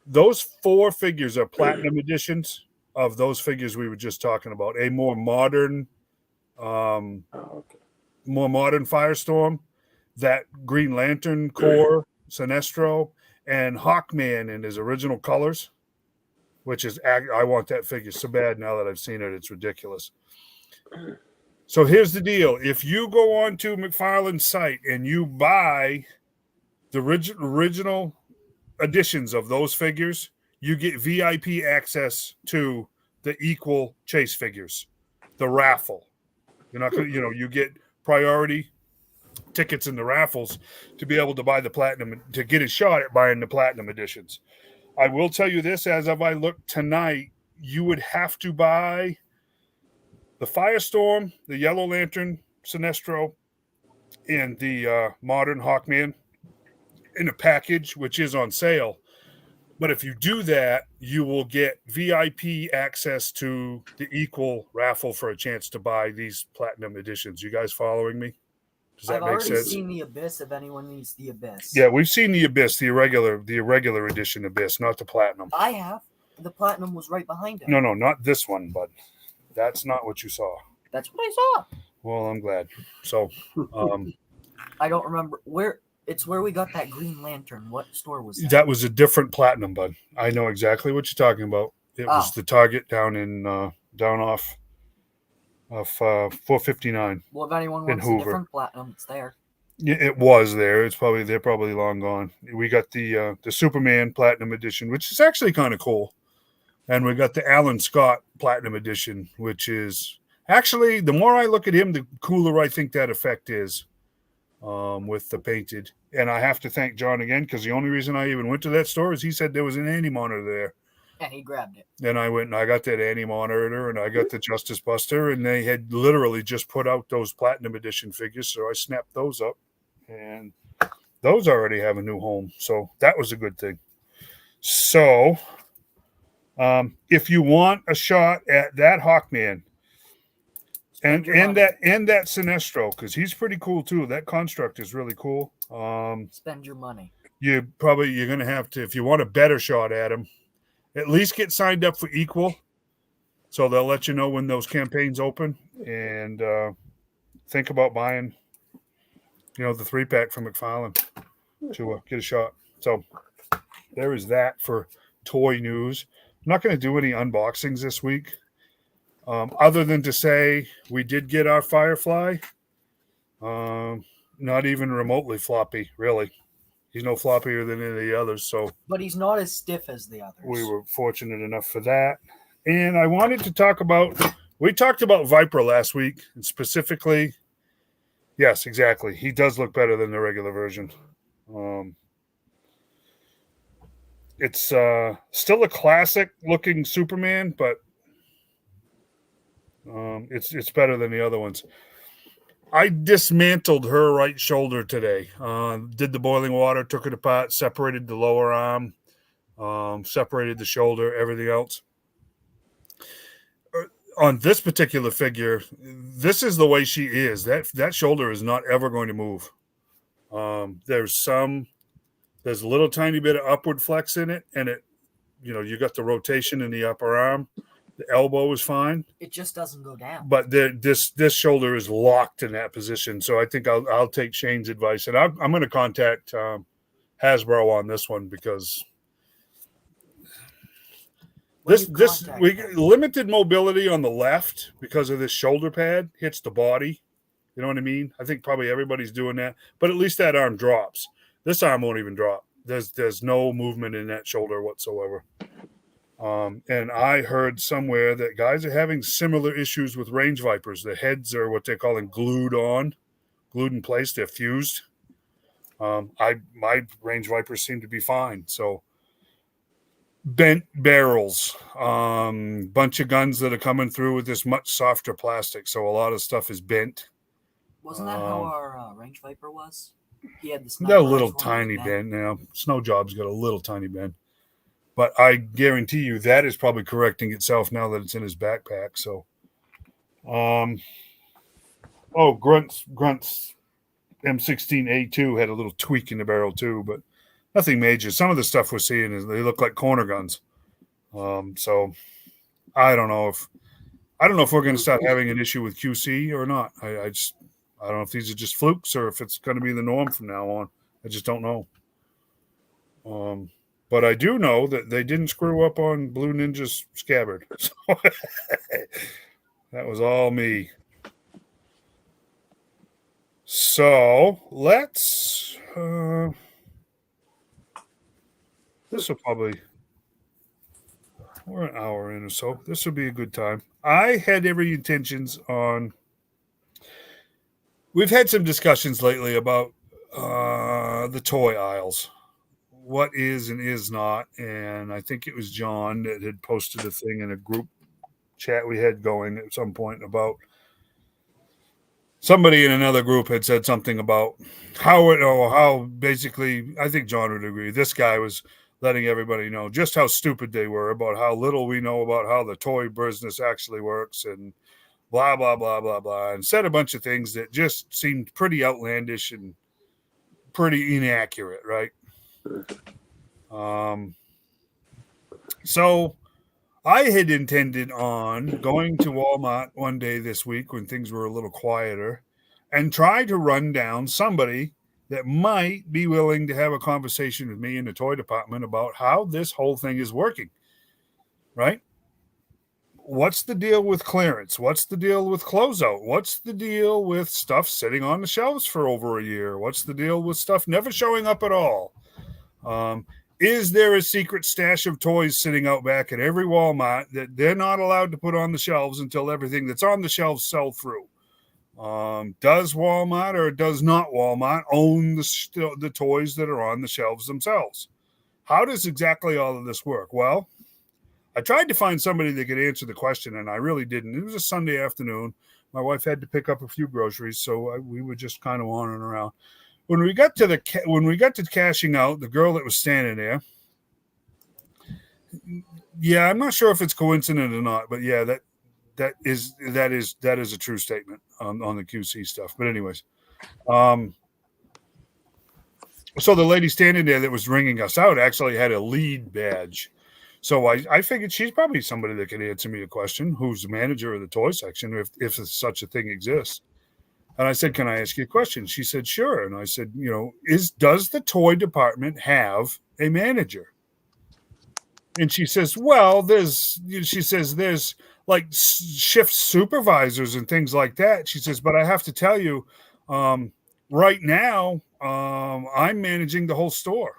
Those 4 figures are platinum editions of those figures we were just talking about. A more modern Firestorm, that Green Lantern core, Sinestro, and Hawkman in his original colors, which is, I want that figure so bad now that I've seen it. It's ridiculous. So here's the deal. If you go on to McFarlane's site and you buy the original editions of those figures, you get VIP access to the equal chase figures, the raffle. You're not going to, you get priority tickets in the raffles to be able to buy the platinum, to get a shot at buying the platinum editions. I will tell you this, as of I look tonight, you would have to buy the Firestorm, the Yellow Lantern Sinestro, and the modern Hawkman in a package, which is on sale. But if you do that, you will get VIP access to the equal raffle for a chance to buy these platinum editions. You guys following me? Does that I've make already sense? seen the Abyss. If anyone needs the Abyss, Yeah, we've seen the Abyss, the irregular edition Abyss, not the platinum. I have. The platinum was right behind it. No, not this one, bud. That's not what you saw. That's what I saw. Well, I'm glad. So, I don't remember where. It's where we got that Green Lantern. What store was that? that was a different platinum, bud. I know exactly what you're talking about. It was the Target down in down off of 459. Well, if anyone in wants a Hoover. different platinum, it's there. Yeah, it was there. They're probably long gone. We got the Superman Platinum Edition, which is actually kind of cool, and we got the Alan Scott Platinum Edition, which is actually, the more I look at him, the cooler I think that effect is. With the painted, and I have to thank John again, because the only reason I even went to that store is he said there was an anti-monitor there. And he grabbed it. Then I went and I got that anti-monitor, and I got the Justice Buster, and they had literally just put out those Platinum Edition figures, so I snapped those up, and those already have a new home, so that was a good thing. So, if you want a shot at that Hawkman, and that Sinestro, because he's pretty cool too. That construct is really cool. Spend your money. You're going to have to, if you want a better shot at him, at least get signed up for Equal, so they'll let you know when those campaigns open, and think about buying, the 3-pack from McFarlane to get a shot. So there is that for toy news. I'm not going to do any unboxings this week. Other than to say we did get our Firefly, not even remotely floppy, really. He's no floppier than any of the others. So, but he's not as stiff as the others. We were fortunate enough for that. And I wanted to talk about, we talked about Viper last week, and specifically, yes, exactly. He does look better than the regular version. It's still a classic looking Superman, but it's better than the other ones. I dismantled her right shoulder today. Did the boiling water, took it apart, separated the lower arm, separated the shoulder, everything else. On this particular figure, this is the way she is. That shoulder is not ever going to move. There's a little tiny bit of upward flex in it, and you got the rotation in the upper arm. The elbow is fine. It just doesn't go down. But this shoulder is locked in that position. So I think I'll take Shane's advice, and I'm going to contact Hasbro on this one, because limited mobility on the left because of this shoulder pad hits the body. You know what I mean? I think probably everybody's doing that, but at least that arm drops. This arm won't even drop. There's no movement in that shoulder whatsoever. And I heard somewhere that guys are having similar issues with range vipers. The heads are what they're calling glued in place. They're fused. My range vipers seem to be fine. So bent barrels, bunch of guns that are coming through with this much softer plastic. So a lot of stuff is bent. Wasn't that how our range viper was? He had the got a little tiny bend now. Snow Job's got a little tiny bend. But I guarantee you that is probably correcting itself now that it's in his backpack. So, Grunt's M16A2 had a little tweak in the barrel too, but nothing major. Some of the stuff we're seeing is they look like corner guns. So I don't know if we're going to start having an issue with QC or not. I don't know if these are just flukes or if it's going to be the norm from now on. I just don't know. But I do know that they didn't screw up on Blue Ninja's scabbard. So that was all me. So let's. This will probably. We're an hour in or so. This will be a good time. I had every intentions on. We've had some discussions lately about the toy aisles. What is and is not, and I think it was John that had posted a thing in a group chat we had going at some point about somebody in another group had said something about how basically, I think John would agree, this guy was letting everybody know just how stupid they were, about how little we know about how the toy business actually works, and blah, blah, blah, blah, blah, and said a bunch of things that just seemed pretty outlandish and pretty inaccurate, right? So I had intended on going to Walmart one day this week when things were a little quieter and try to run down somebody that might be willing to have a conversation with me in the toy department about how this whole thing is working, right? What's the deal with clearance? What's the deal with closeout? What's the deal with stuff sitting on the shelves for over a year? What's the deal with stuff never showing up at all? Is there a secret stash of toys sitting out back at every Walmart that they're not allowed to put on the shelves until everything that's on the shelves sell through? Does Walmart or does not Walmart own the toys that are on the shelves themselves? How does exactly all of this work? Well, I tried to find somebody that could answer the question, and I really didn't. It was a Sunday afternoon. My wife had to pick up a few groceries, so we were just kind of wandering around. When we got to cashing out, the girl that was standing there, yeah, I'm not sure if it's coincident or not, but yeah, that is a true statement on the QC stuff. But anyways, so the lady standing there that was ringing us out actually had a lead badge. So I figured she's probably somebody that can answer me a question, who's the manager of the toy section, if such a thing exists. And I said, can I ask you a question? She said, sure. And I said, does the toy department have a manager? And she says, well, there's like shift supervisors and things like that. She says, but I have to tell you, right now, I'm managing the whole store.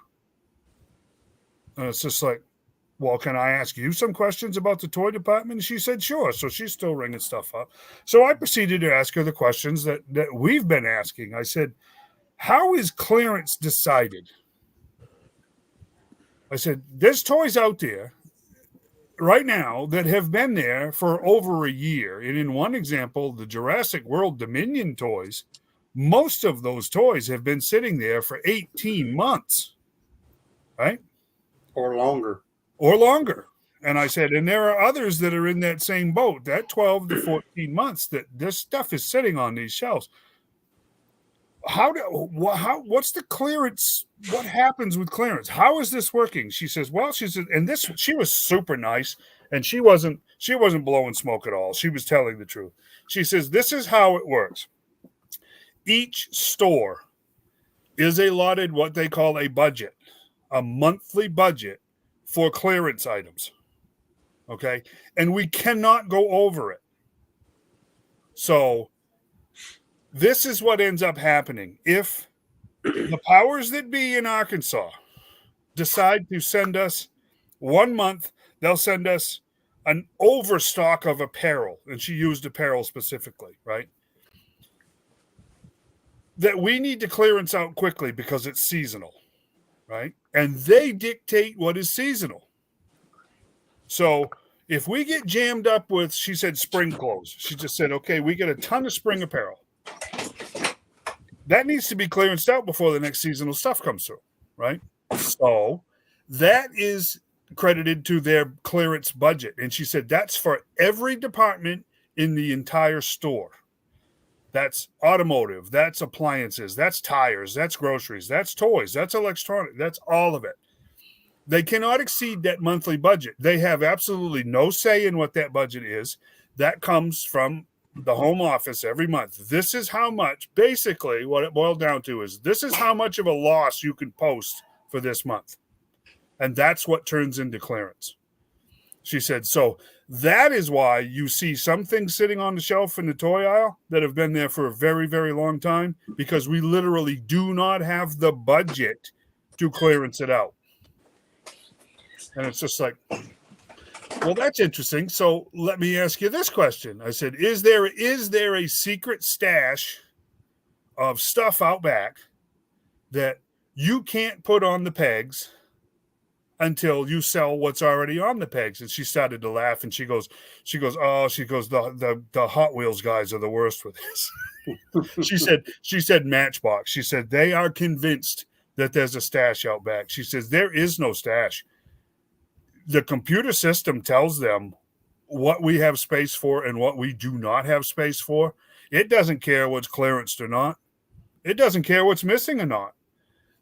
And it's just like, well, can I ask you some questions about the toy department? And she said, sure. So she's still ringing stuff up. So I proceeded to ask her the questions that we've been asking. I said, how is clearance decided? I said, there's toys out there right now that have been there for over a year. And in one example, the Jurassic World Dominion toys, most of those toys have been sitting there for 18 months, right? Or longer. And I said, and there are others that are in that same boat, that 12 to 14 months that this stuff is sitting on these shelves. What's the clearance? What happens with clearance? How is this working? She says, well, and she was super nice, and she wasn't blowing smoke at all. She was telling the truth. She says, this is how it works. Each store is allotted what they call a budget, a monthly budget for clearance items. Okay. And we cannot go over it. So this is what ends up happening. If the powers that be in Arkansas decide to send us 1 month, they'll send us an overstock of apparel. And she used apparel specifically, right? That we need to clearance out quickly because it's seasonal. Right? And they dictate what is seasonal. So if we get jammed up with, she said, spring clothes. She just said, okay, we get a ton of spring apparel. That needs to be clearanced out before the next seasonal stuff comes through, right? So that is credited to their clearance budget. And she said, that's for every department in the entire store. That's automotive, that's appliances, that's tires, that's groceries, that's toys, that's electronic, that's all of it. They cannot exceed that monthly budget. They have absolutely no say in what that budget is. That comes from the home office every month. This is how much, basically what it boiled down to is this is how much of a loss you can post for this month. And that's what turns into clearance. She said, so that is why you see some things sitting on the shelf in the toy aisle that have been there for a very, very long time, because we literally do not have the budget to clearance it out. And it's just like, well, that's interesting. So let me ask you this question. I said, is there a secret stash of stuff out back that you can't put on the pegs until you sell what's already on the pegs? And she started to laugh, and she goes, the Hot Wheels guys are the worst with this. She said Matchbox. She said they are convinced that there's a stash out back. She says, there is no stash. The computer system tells them what we have space for and what we do not have space for. It doesn't care what's clearanced or not. It doesn't care what's missing or not.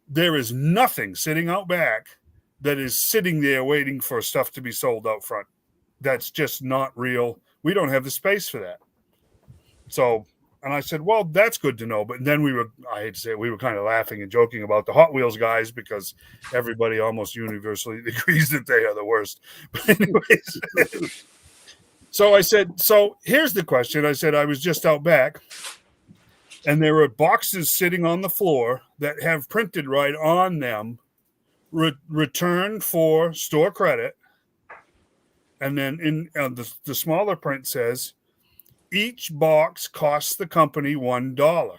There is nothing sitting out back that is sitting there waiting for stuff to be sold out front. That's just not real. We don't have the space for that. So, and I said, well, that's good to know. But then I hate to say it, we were kind of laughing and joking about the Hot Wheels guys because everybody almost universally agrees that they are the worst. But anyways, so I said, so here's the question. I said, I was just out back and there were boxes sitting on the floor that have printed right on them, return for store credit. And then in the smaller print says, each box costs the company $1.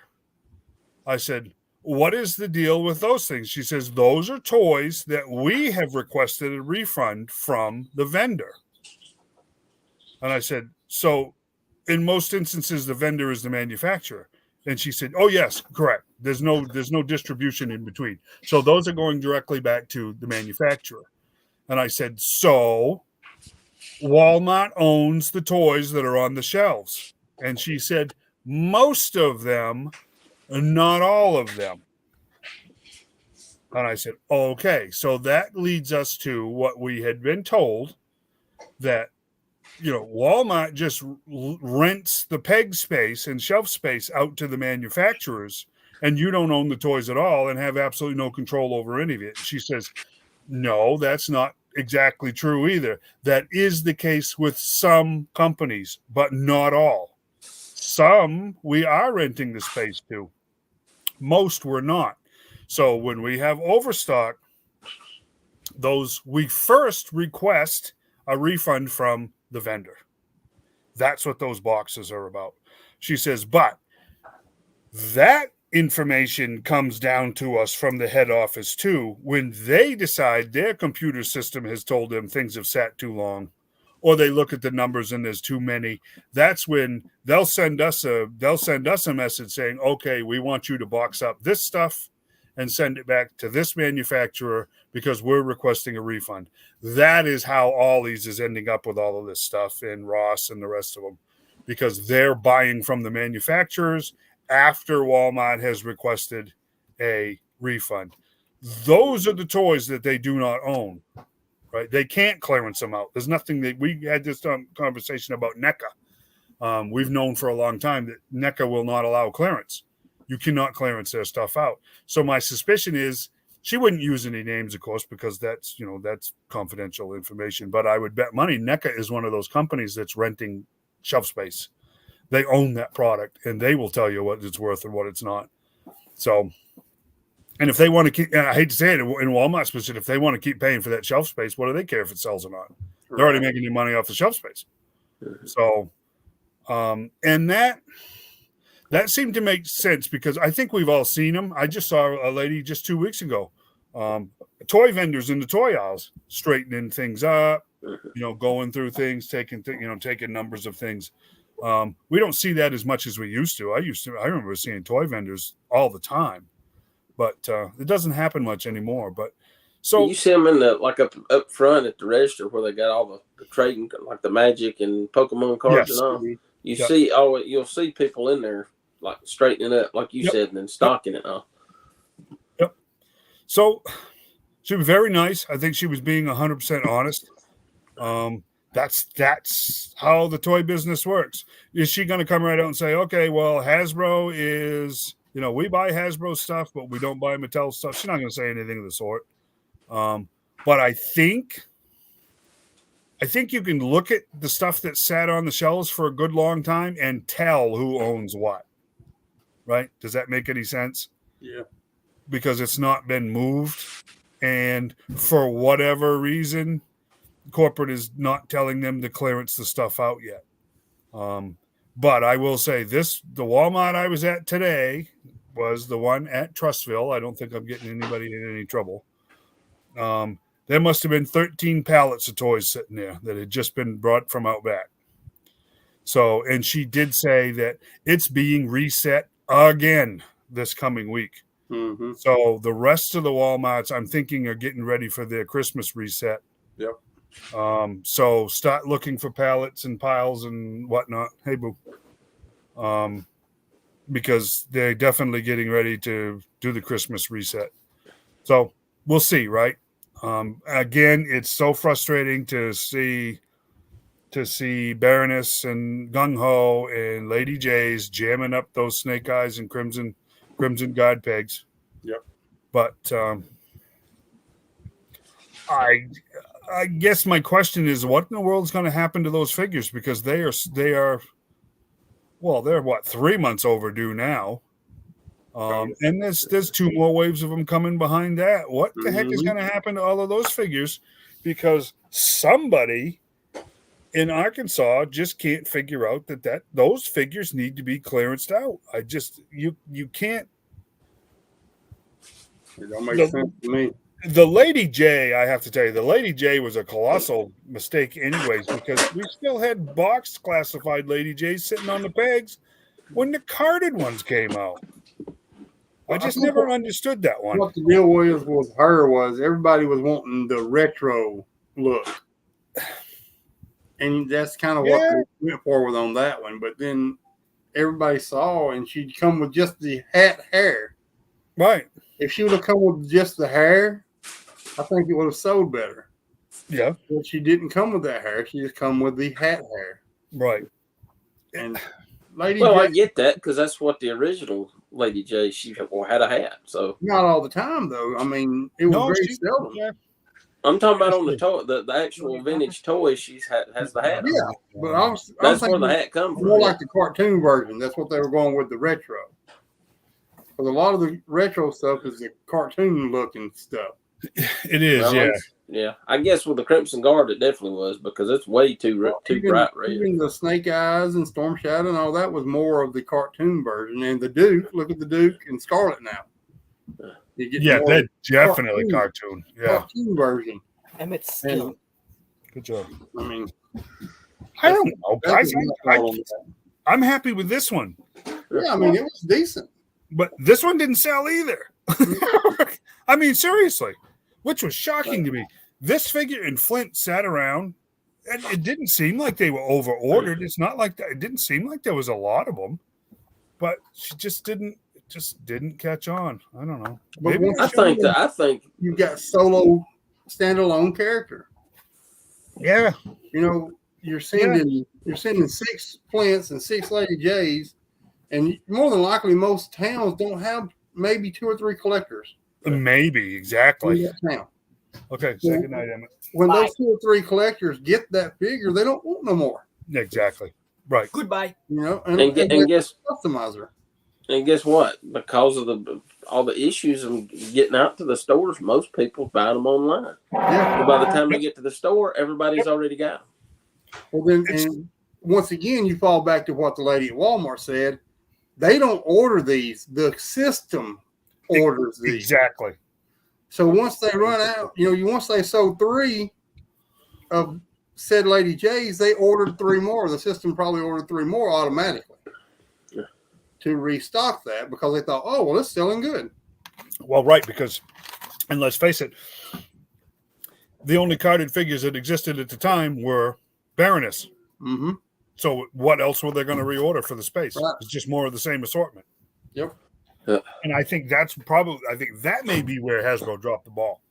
I said, what is the deal with those things? She says, those are toys that we have requested a refund from the vendor. And I said, so in most instances, the vendor is the manufacturer. And she said, oh, yes, correct. There's no distribution in between. So those are going directly back to the manufacturer. And I said, so Walmart owns the toys that are on the shelves. And she said, most of them, not all of them. And I said, okay. So that leads us to what we had been told, that Walmart just rents the peg space and shelf space out to the manufacturers, and you don't own the toys at all and have absolutely no control over any of it. She says, no, that's not exactly true either. That is the case with some companies, but not all. Some we are renting the space to. Most we're not. So when we have overstock, those we first request a refund from the vendor. That's what those boxes are about. She says, but that information comes down to us from the head office too, when they decide their computer system has told them things have sat too long, or they look at the numbers and there's too many. That's when they'll send us a message saying, okay, we want you to box up this stuff and send it back to this manufacturer because we're requesting a refund. That is how Ollie's is ending up with all of this stuff, and Ross and the rest of them, because they're buying from the manufacturers after Walmart has requested a refund. Those are the toys that they do not own, right? They can't clearance them out. There's nothing that we had this conversation about NECA. We've known for a long time that NECA will not allow clearance. You cannot clearance their stuff out. So my suspicion is she wouldn't use any names, of course, because that's confidential information. But I would bet money NECA is one of those companies that's renting shelf space. They own that product, and they will tell you what it's worth and what it's not. So, and if they want to keep, and I hate to say it, in Walmart's position, if they want to keep paying for that shelf space, what do they care if it sells or not? They're already making you money off the shelf space. So, and that seemed to make sense because I think we've all seen them. I just saw a lady just 2 weeks ago, toy vendors in the toy aisles straightening things up, going through things, taking numbers of things. We don't see that as much as we used to. I remember seeing toy vendors all the time, but it doesn't happen much anymore. But so you see them in the up front at the register where they got all the trading, like the Magic and Pokemon cards and all. You'll see people in there like straightening up, like you said, and then stocking it all. Yep. So she was very nice. I think she was being 100% honest. That's how the toy business works. Is she going to come right out and say, okay, well, Hasbro is, we buy Hasbro stuff, but we don't buy Mattel stuff? She's not going to say anything of the sort. But I think you can look at the stuff that sat on the shelves for a good long time and tell who owns what. Right? Does that make any sense? Yeah. Because it's not been moved. And for whatever reason, corporate is not telling them to clearance the stuff out yet. But I will say this, the Walmart I was at today was the one at Trustville. I don't think I'm getting anybody in any trouble. There must have been 13 pallets of toys sitting there that had just been brought from out back. So, and she did say that it's being reset again this coming week. Mm-hmm. So the rest of the Walmarts, I'm thinking, are getting ready for their Christmas reset. Yep. So start looking for pallets and piles and whatnot. Hey, boo. Because they're definitely getting ready to do the Christmas reset. So we'll see, right? Again, it's so frustrating to see Baroness and Gung Ho and Lady J's jamming up those snake eyes and crimson guide pegs. Yep. But I guess my question is, what in the world is going to happen to those figures? Because they're what, 3 months overdue now. And there's 2 more waves of them coming behind that. What the heck is going to happen to all of those figures? Because somebody in Arkansas just can't figure out that those figures need to be clearanced out. I just you can't. It don't make sense to me. The Lady J, I have to tell you, the Lady J was a colossal mistake, anyways, because we still had boxed classified Lady J's sitting on the pegs when the carded ones came out. I just never understood that one. What the deal was with her was everybody was wanting the retro look. And that's kind of what we went forward on that one. But then everybody saw, and she'd come with just the hat hair. Right. If she would have come with just the hair, I think it would have sold better. Yeah. But she didn't come with that hair. She just come with the hat hair. Right. And Lady J, I get that because that's what the original Lady J, she had a hat. So not all the time though. I mean, it was very seldom. Yeah. I'm talking about on the toy, the actual vintage toy. Has the hat. Yeah, but that's where the hat comes from. More like the cartoon version. That's what they were going with, the retro. Because a lot of the retro stuff is the cartoon looking stuff. It is, yeah. I guess with the Crimson Guard, it definitely was because it's way too bright red. Even the Snake Eyes and Storm Shadow and all that was more of the cartoon version. And the Duke, look at the Duke and Scarlet now. They're definitely cartoon. Yeah, cartoon version. Emmett's skill. Good job. I mean, I don't know, guys. I'm happy with this one. Yeah, I mean, it was decent. But this one didn't sell either. I mean, seriously, which was shocking to me. This figure in Flint sat around, and it didn't seem like they were over ordered. It's not like that. It didn't seem like there was a lot of them, but she just didn't catch on. I don't know. Maybe I think you got solo standalone character. Yeah, you know, you're sending 6 Flints and 6 Lady J's, and more than likely most towns don't have maybe 2 or 3 collectors. Maybe exactly. In that town. Okay, say good night, Emmeett. When those 2 or 3 collectors get that figure, they don't want no more. Exactly. Right. Goodbye. You know, and guess customizer. And guess what? Because of all the issues of getting out to the stores, most people buy them online. Yeah. And by the time they get to the store, everybody's already got them. Well, then, and once again, you fall back to what the lady at Walmart said. They don't order these. The system orders these. Exactly. So once they run out, once they sold 3 of said Lady J's, they ordered 3 more. The system probably ordered 3 more automatically to restock that because they thought, oh, well, it's selling good. Well, right, because, and let's face it, the only carded figures that existed at the time were Baroness. Mm-hmm. So what else were they going to reorder for the space? Right. It's just more of the same assortment. Yep. Yeah. And I think that may be where Hasbro dropped the ball.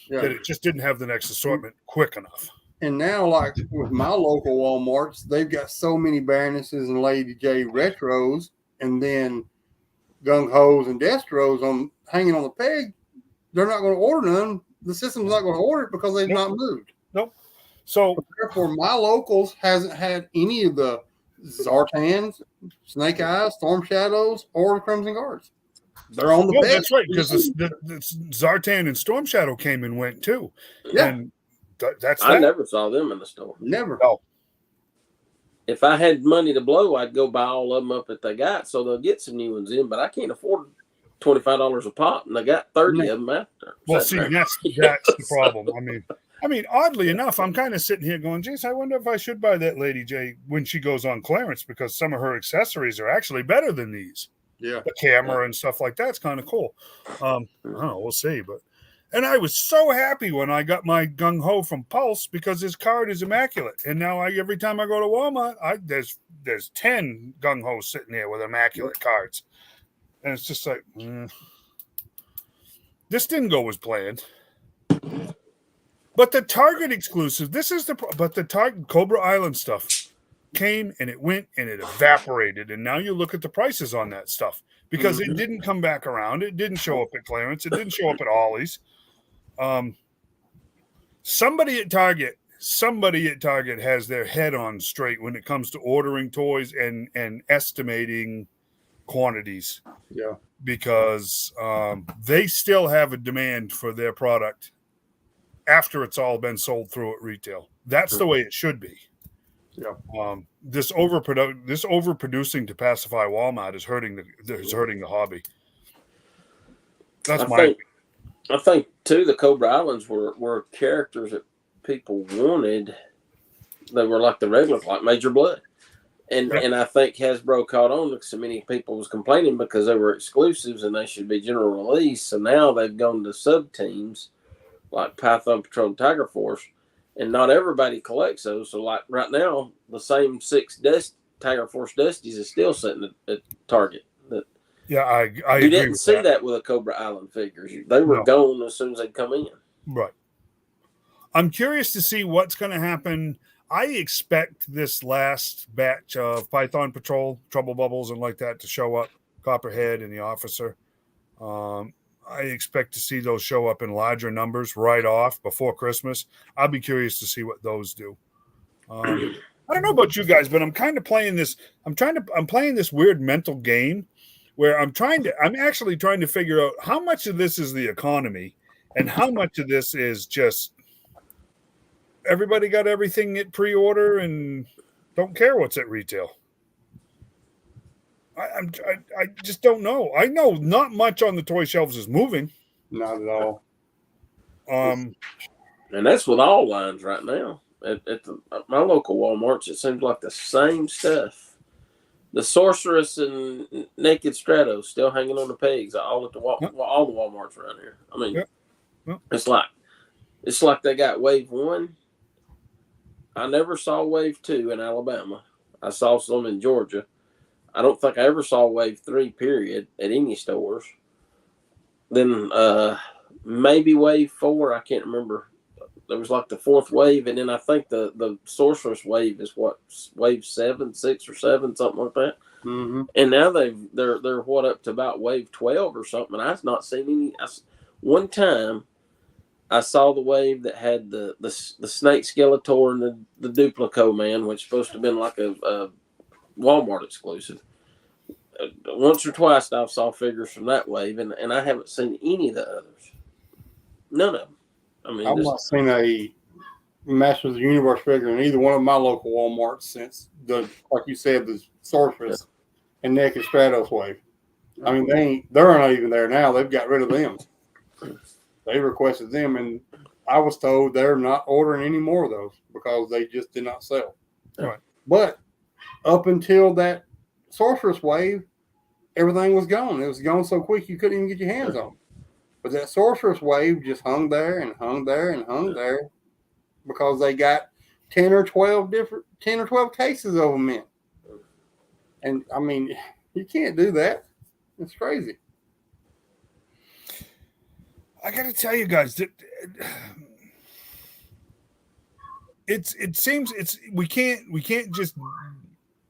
Yeah. That it just didn't have the next assortment quick enough. And now, like with my local Walmarts, they've got so many Baronesses and Lady J retros, and then Gung Ho's and Destros hanging on the peg. They're not going to order none. The system's not going to order it because they've not moved. Nope. So therefore, my locals hasn't had any of the Zartans, Snake Eyes, Storm Shadows, or Crimson Guards. They're on the peg. That's right, because the Zartan and Storm Shadow came and went too. Yeah. And that's I never saw them in the store. Never. No. If I had money to blow, I'd go buy all of them up that they got, so they'll get some new ones in. But I can't afford $25 a pop, and they got 30 of them after. Well, see, that's the problem. I mean, oddly enough, I'm kind of sitting here going, geez, I wonder if I should buy that Lady J when she goes on clearance because some of her accessories are actually better than these. the camera and stuff like that's kind of cool. I don't know, we'll see. And I was so happy when I got my gung ho from Pulse because his card is immaculate. And now every time I go to Walmart, there's 10 gung hos sitting there with immaculate cards, and it's just like this didn't go as planned. But the Target exclusive, but the Target Cobra Island stuff came and it went and it evaporated, and now you look at the prices on that stuff because it didn't come back around. It didn't show up at clearance. It didn't show up at Ollie's. Somebody at Target has their head on straight when it comes to ordering toys and estimating quantities. Yeah, because they still have a demand for their product after it's all been sold through at retail. That's the way it should be. Yeah. This overproducing to pacify Walmart is hurting the hobby. That's I think too. The Cobra Islands were characters that people wanted. They were like the regular, like Major Blood, and I think Hasbro caught on because so many people was complaining because they were exclusives and they should be general release. So now they've gone to sub teams like Python Patrol, Tiger Force, and not everybody collects those. So like right now, the same 6 Tiger Force Dusties is still sitting at Target. I you didn't see that with the Cobra Island figures. They were gone as soon as they come in. Right. I'm curious to see what's going to happen. I expect this last batch of Python Patrol, Trouble Bubbles, and like that to show up, Copperhead and the Officer. I expect to see those show up in larger numbers right off before Christmas. I'll be curious to see what those do. I don't know about you guys, but I'm kind of playing this. I'm playing this weird mental game where I'm actually trying to figure out how much of this is the economy and how much of this is just everybody got everything at pre-order and don't care what's at retail. I just don't know. I know not much on the toy shelves is moving. Not at all. And that's with all lines right now. At my local Walmarts, it seems like the same stuff. The Sorceress and Naked Stratos still hanging on the pegs all at the all the Walmarts around here. I mean, it's like they got wave 1. I never saw wave 2 in Alabama. I saw some in Georgia. I don't think I ever saw wave 3, period, at any stores. Then maybe wave 4, I can't remember. There was like the 4th wave, and then I think the Sorceress wave is what, wave 7, 6 or 7, something like that. Mm-hmm. And now they're what, up to about wave 12 or something. And I've not seen any. One time, I saw the wave that had the Snake Skeletor and the Duplico Man, which is supposed to have been like a Walmart exclusive. Once or twice I saw figures from that wave, and I haven't seen any of the others. None of them. I mean, I've not seen a Masters of the Universe figure in either one of my local Walmarts since like you said, the Sorceress and Naked Stratos wave. I mean, they're not even there now. They've got rid of them. They requested them, and I was told they're not ordering any more of those because they just did not sell. Right. But up until that Sorceress wave, everything was gone. It was gone so quick you couldn't even get your hands on it. But that Sorceress wave just hung there and hung there and hung there because they got 10 or 12 cases of them in. And I mean, you can't do that. It's crazy. I got to tell you guys that it seems we can't just,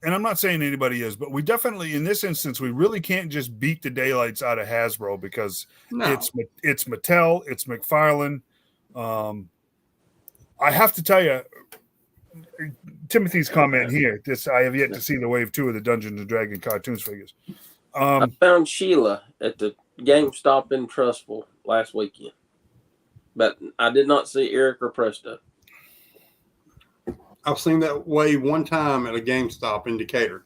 and I'm not saying anybody is, but we definitely, in this instance, we really can't just beat the daylights out of Hasbro because it's Mattel, it's McFarlane. I have to tell you, Timothy's comment here. I have yet to see the wave 2 of the Dungeons and Dragons cartoons figures. I found Sheila at the GameStop in Trustful last weekend, but I did not see Eric or Presto. I've seen that wave one time at a GameStop in Decatur,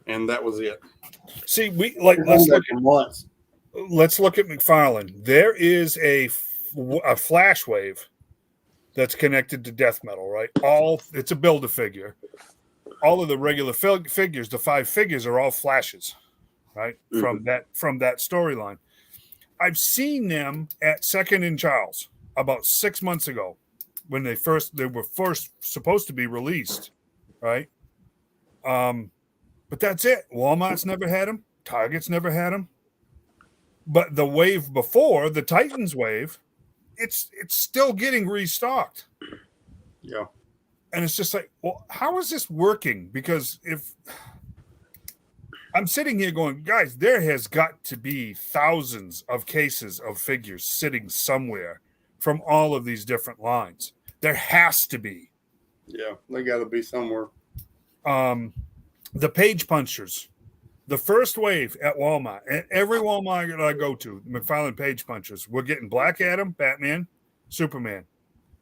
and that was it. See, let's look at McFarlane. There is a flash wave that's connected to death metal, right? It's a Build-A-Figure. All of the regular figures, the 5 figures, are all flashes. right? From that storyline. I've seen them at Second and Charles about 6 months ago when they were first supposed to be released, right? But that's it. Walmart's never had them. Target's never had them. But the wave before, the Titans wave, it's still getting restocked. Yeah. And it's just like, well, how is this working? Because if I'm sitting here going, guys, there has got to be thousands of cases of figures sitting somewhere from all of these different lines. There has to be. Yeah, they got to be somewhere. The page punchers, the first wave at Walmart, and every Walmart that I go to, McFarlane page punchers, we're getting Black Adam, Batman, Superman,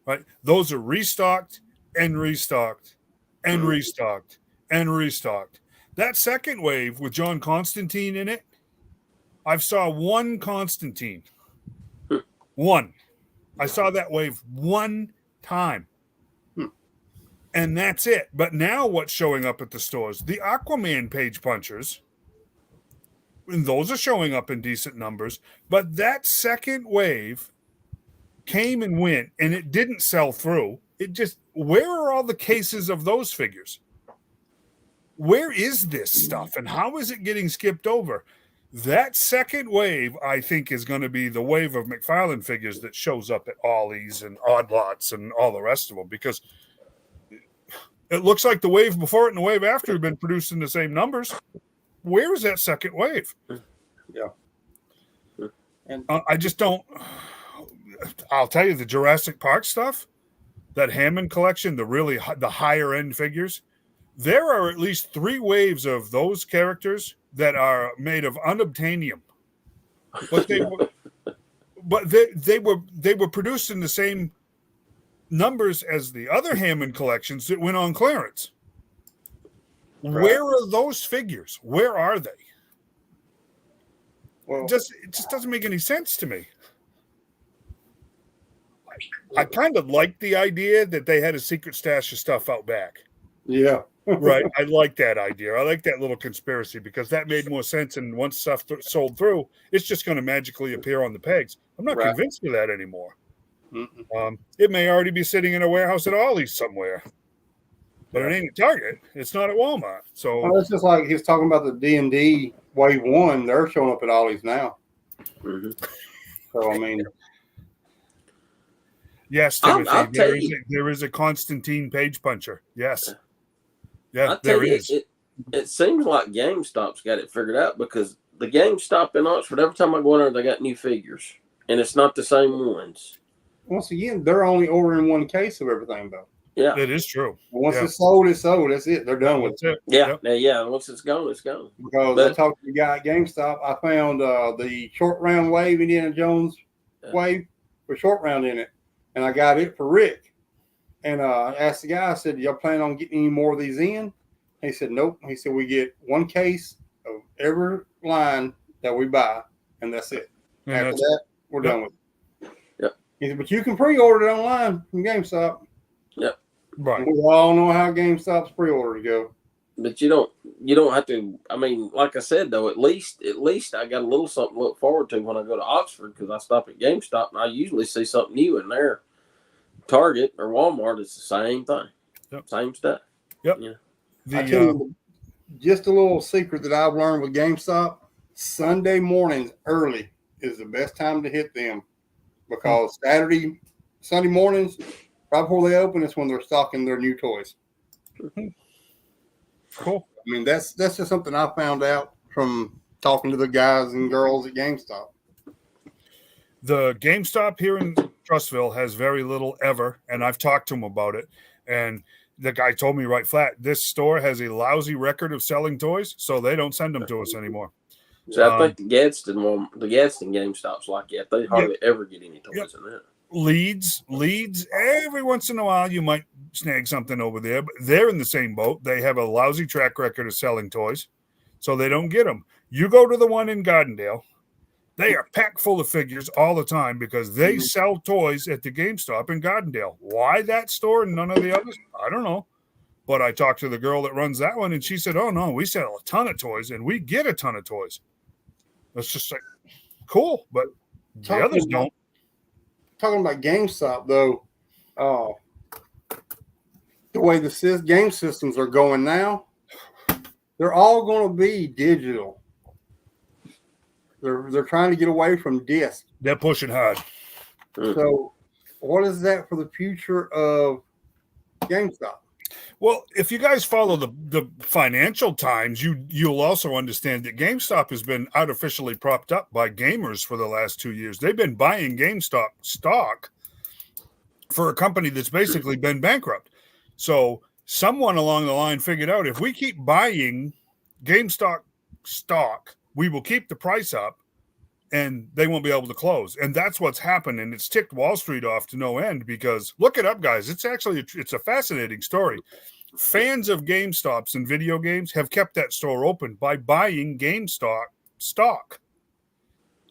right? Those are restocked and restocked and restocked and restocked. That second wave with John Constantine in it, I've saw one Constantine. One. I saw that wave one time. And that's it. But now what's showing up at the stores? The Aquaman page punchers. And those are showing up in decent numbers. But that second wave came and went, and it didn't sell through. It just, where are all the cases of those figures? Where is this stuff, and how is it getting skipped over? That second wave, I think, is going to be the wave of McFarlane figures that shows up at Ollie's and Odd Lots and all the rest of them, because it looks like the wave before it and the wave after have been produced in the same numbers. Where is that second wave? Yeah. And I just don't. I'll tell you, the Jurassic Park stuff, that Hammond collection, the higher end figures, there are at least 3 waves of those characters that are made of unobtainium, but they were produced in the same numbers as the other Hammond collections that went on clearance. Right. Where are those figures? Where are they? Well, it just doesn't make any sense to me. I kind of like the idea that they had a secret stash of stuff out back. Yeah. Right. I like that idea. I like that little conspiracy because that made more sense. And once stuff sold through, it's just going to magically appear on the pegs. I'm not convinced of that anymore. It may already be sitting in a warehouse at Ollie's somewhere, but it ain't at Target. It's not at Walmart. So it's just like he was talking about the D&D Wave 1. They're showing up at Ollie's now. So, I mean... Yes, Timothy, there is a Constantine page puncher. Yes. Yeah, there is. It seems like GameStop's got it figured out because the GameStop in Oxford, every time I go in there, they got new figures. And it's not the same ones. Once again, they're only ordering one case of everything, though. Yeah. It is true. Once it's sold, it's sold. That's it. They're done with it. Yeah. Yeah. Once it's gone, it's gone. Because I talked to the guy at GameStop. I found the short round wave, Indiana Jones wave, with short round in it. And I got it for Rick. And I asked the guy, I said, y'all plan on getting any more of these in? He said, nope. He said, we get one case of every line that we buy, and that's it. After that, we're done with it. Yep. He said, but you can pre-order it online from GameStop. Yep. Right. And we all know how GameStop's pre-orders go. But you don't have to. I mean, like I said though, at least I got a little something to look forward to when I go to Oxford because I stop at GameStop and I usually see something new in there. Target or Walmart, it's the same thing. Yep. Same stuff. Yep. Yeah. I tell you, just a little secret that I've learned with GameStop: Sunday mornings early is the best time to hit them because Sunday mornings, right before they open, is when they're stocking their new toys. Cool. I mean, that's just something I found out from talking to the guys and girls at GameStop. The GameStop here in Trustville has very little ever, and I've talked to him about it. And the guy told me right flat, this store has a lousy record of selling toys, so they don't send them to us anymore. So I think the Gadsden GameStop's like that. They hardly ever get any toys in there. Leeds, every once in a while you might snag something over there, but they're in the same boat. They have a lousy track record of selling toys, so they don't get them. You go to the one in Gardendale, they are packed full of figures all the time because they sell toys at the GameStop in Gardendale. Why that store and none of the others? I don't know. But I talked to the girl that runs that one, and she said, "Oh no, we sell a ton of toys, and we get a ton of toys." It's just like cool, but the others don't. Talking about GameStop though, the way the game systems are going now, they're all going to be digital. They're trying to get away from disc. They're pushing hard. So, what is that for the future of GameStop? Well, if you guys follow the Financial Times, you'll also understand that GameStop has been artificially propped up by gamers for the last 2 years. They've been buying GameStop stock for a company that's basically been bankrupt. So someone along the line figured out if we keep buying GameStop stock, we will keep the price up and they won't be able to close. And that's what's happened. And it's ticked Wall Street off to no end because look it up, guys. It's actually, it's a fascinating story. Fans of GameStops and video games have kept that store open by buying GameStop stock.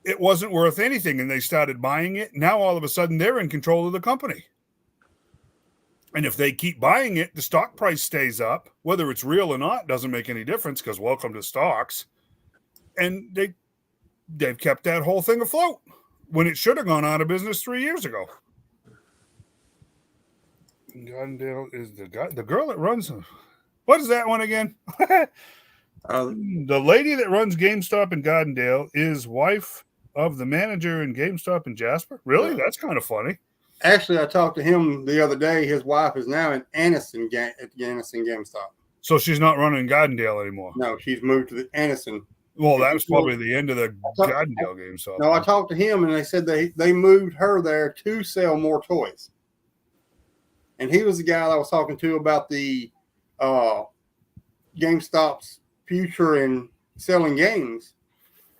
It wasn't worth anything and they started buying it. Now all of a sudden they're in control of the company. And if they keep buying it, the stock price stays up. Whether it's real or not doesn't make any difference because welcome to stocks. And they've kept that whole thing afloat when it should have gone out of business 3 years ago. Gardendale is the girl that runs. What is that one again? The lady that runs GameStop in Gardendale is wife of the manager in GameStop in Jasper. Really? That's kind of funny. Actually, I talked to him the other day. His wife is now in Anniston at the Anniston GameStop. So she's not running Gardendale anymore. No, she's moved to the Anniston. Well, that was probably the end of the Gardendale GameStop. No, I talked to him, and they said they moved her there to sell more toys. And he was the guy that I was talking to about the GameStop's future in selling games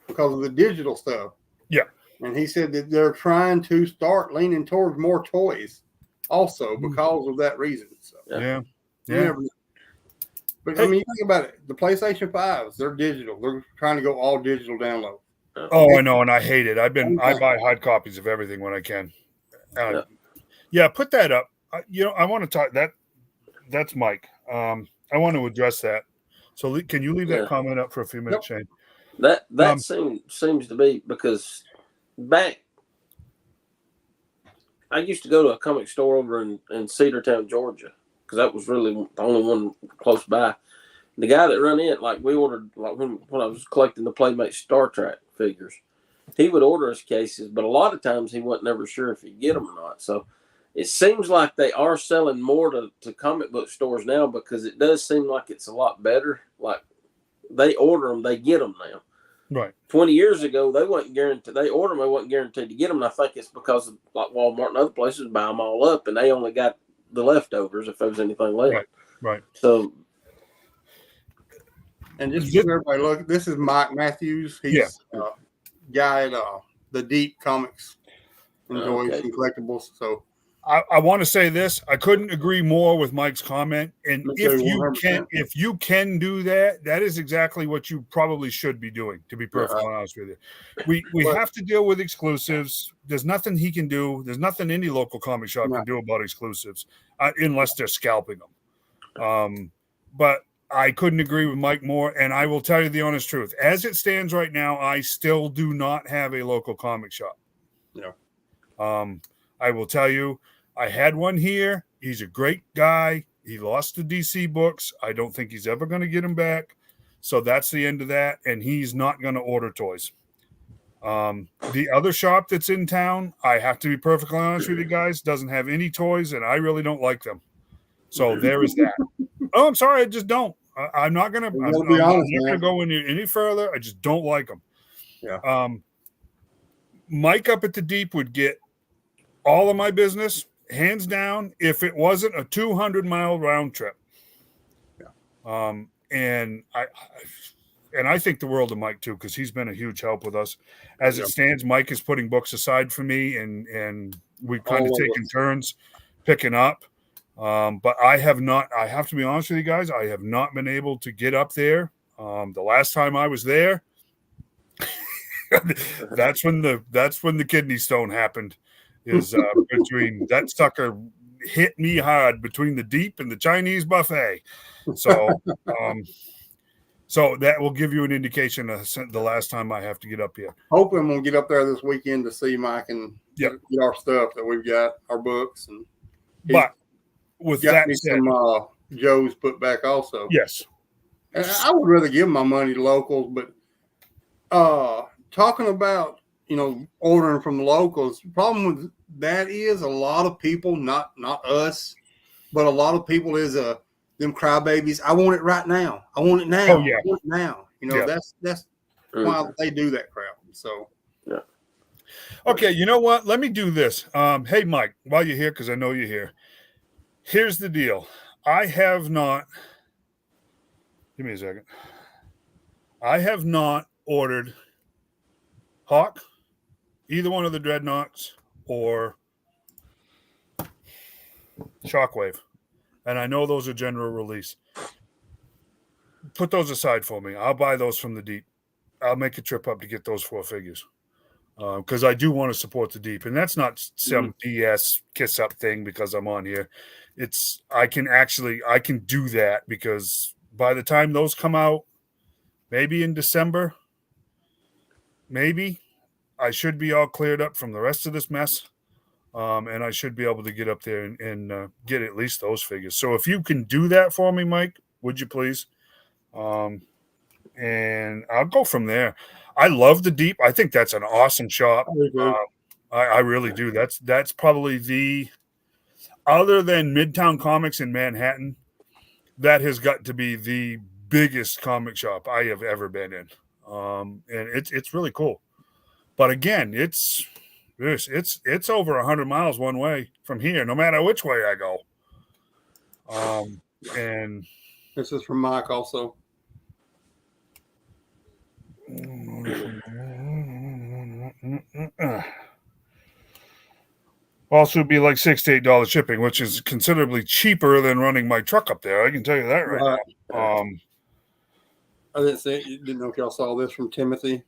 because of the digital stuff. Yeah. And he said that they're trying to start leaning towards more toys also because of that reason. So, yeah. But I mean, you think about it. The PlayStation 5s, they're digital. They're trying to go all digital download. Oh, I know, and I hate it. I buy hard copies of everything when I can. Yeah, put that up. I want to talk that's Mike. I want to address that. So can you leave that comment up for a few minutes, Shane? That seems to be because back I used to go to a comic store over in Cedartown, Georgia, because that was really the only one close by. The guy that run it, like we ordered, like when I was collecting the Playmate Star Trek figures, he would order us cases, but a lot of times he wasn't ever sure if he'd get them or not. So it seems like they are selling more to comic book stores now because it does seem like it's a lot better. Like they order them, they get them now. Right. 20 years ago, they wasn't guaranteed. They ordered them, they wasn't guaranteed to get them. And I think it's because of, like Walmart and other places buy them all up, and they only got the leftovers if there was anything left. Right. So, and just for everybody, look, this is Mike Matthews. He's guy at the Deep Comics and toys and collectibles. So I want to say this. I couldn't agree more with Mike's comment. And if you can do that, that is exactly what you probably should be doing, to be perfectly honest with you. We have to deal with exclusives. There's nothing he can do. There's nothing any local comic shop can do about exclusives unless they're scalping them. But I couldn't agree with Mike more. And I will tell you the honest truth. As it stands right now, I still do not have a local comic shop. I will tell you, I had one here. He's a great guy. He lost the DC books. I don't think he's ever going to get him back. So that's the end of that. And he's not going to order toys. The other shop that's in town, I have to be perfectly honest with you guys, doesn't have any toys, and I really don't like them. So there is that. Oh, I'm sorry. I just don't. I'm not going to go any further. I just don't like them. Yeah. Mike up at the Deep would get all of my business, hands down, if it wasn't a 200-mile round trip. Yeah. And I think the world of Mike too, because he's been a huge help with us. As it stands, Mike is putting books aside for me, and we've kind of taken turns picking up. But I have to be honest with you guys, I have not been able to get up there. The last time I was there, that's when the kidney stone happened. Is between that sucker hit me hard between the Deep and the Chinese buffet. So, so that will give you an indication of the last time I have to get up here. Hoping we'll get up there this weekend to see Mike and get our stuff that we've got, our books, and but with that said, some Joe's put back also. Yes, and I would rather give my money to locals, but talking about ordering from the locals, the problem with that is a lot of people, not us, but a lot of people is them crybabies. I want it right now. I want it now. Oh yeah, I want it now. That's why they do that crap. So yeah. Okay, you know what? Let me do this. Hey, Mike, while you're here, because I know you're here. Here's the deal. I have not. Give me a second. I have not ordered Hawk, either one of the Dreadnoughts, or Shockwave. And I know those are general release. Put those aside for me. I'll buy those from the Deep. I'll make a trip up to get those 4 figures. Because I do want to support the Deep. And that's not some BS kiss up thing because I'm on here. I can do that because by the time those come out, maybe in December, maybe I should be all cleared up from the rest of this mess. And I should be able to get up there and get at least those figures. So if you can do that for me, Mike, would you please? And I'll go from there. I love the Deep. I think that's an awesome shop. I really do. That's probably other than Midtown Comics in Manhattan, that has got to be the biggest comic shop I have ever been in. And it's really cool. But again, it's over 100 miles one way from here, no matter which way I go. And this is from Mike also. Also, it'd be like $6 to $8 shipping, which is considerably cheaper than running my truck up there. I can tell you that right now. I didn't know if y'all saw this from Timothy.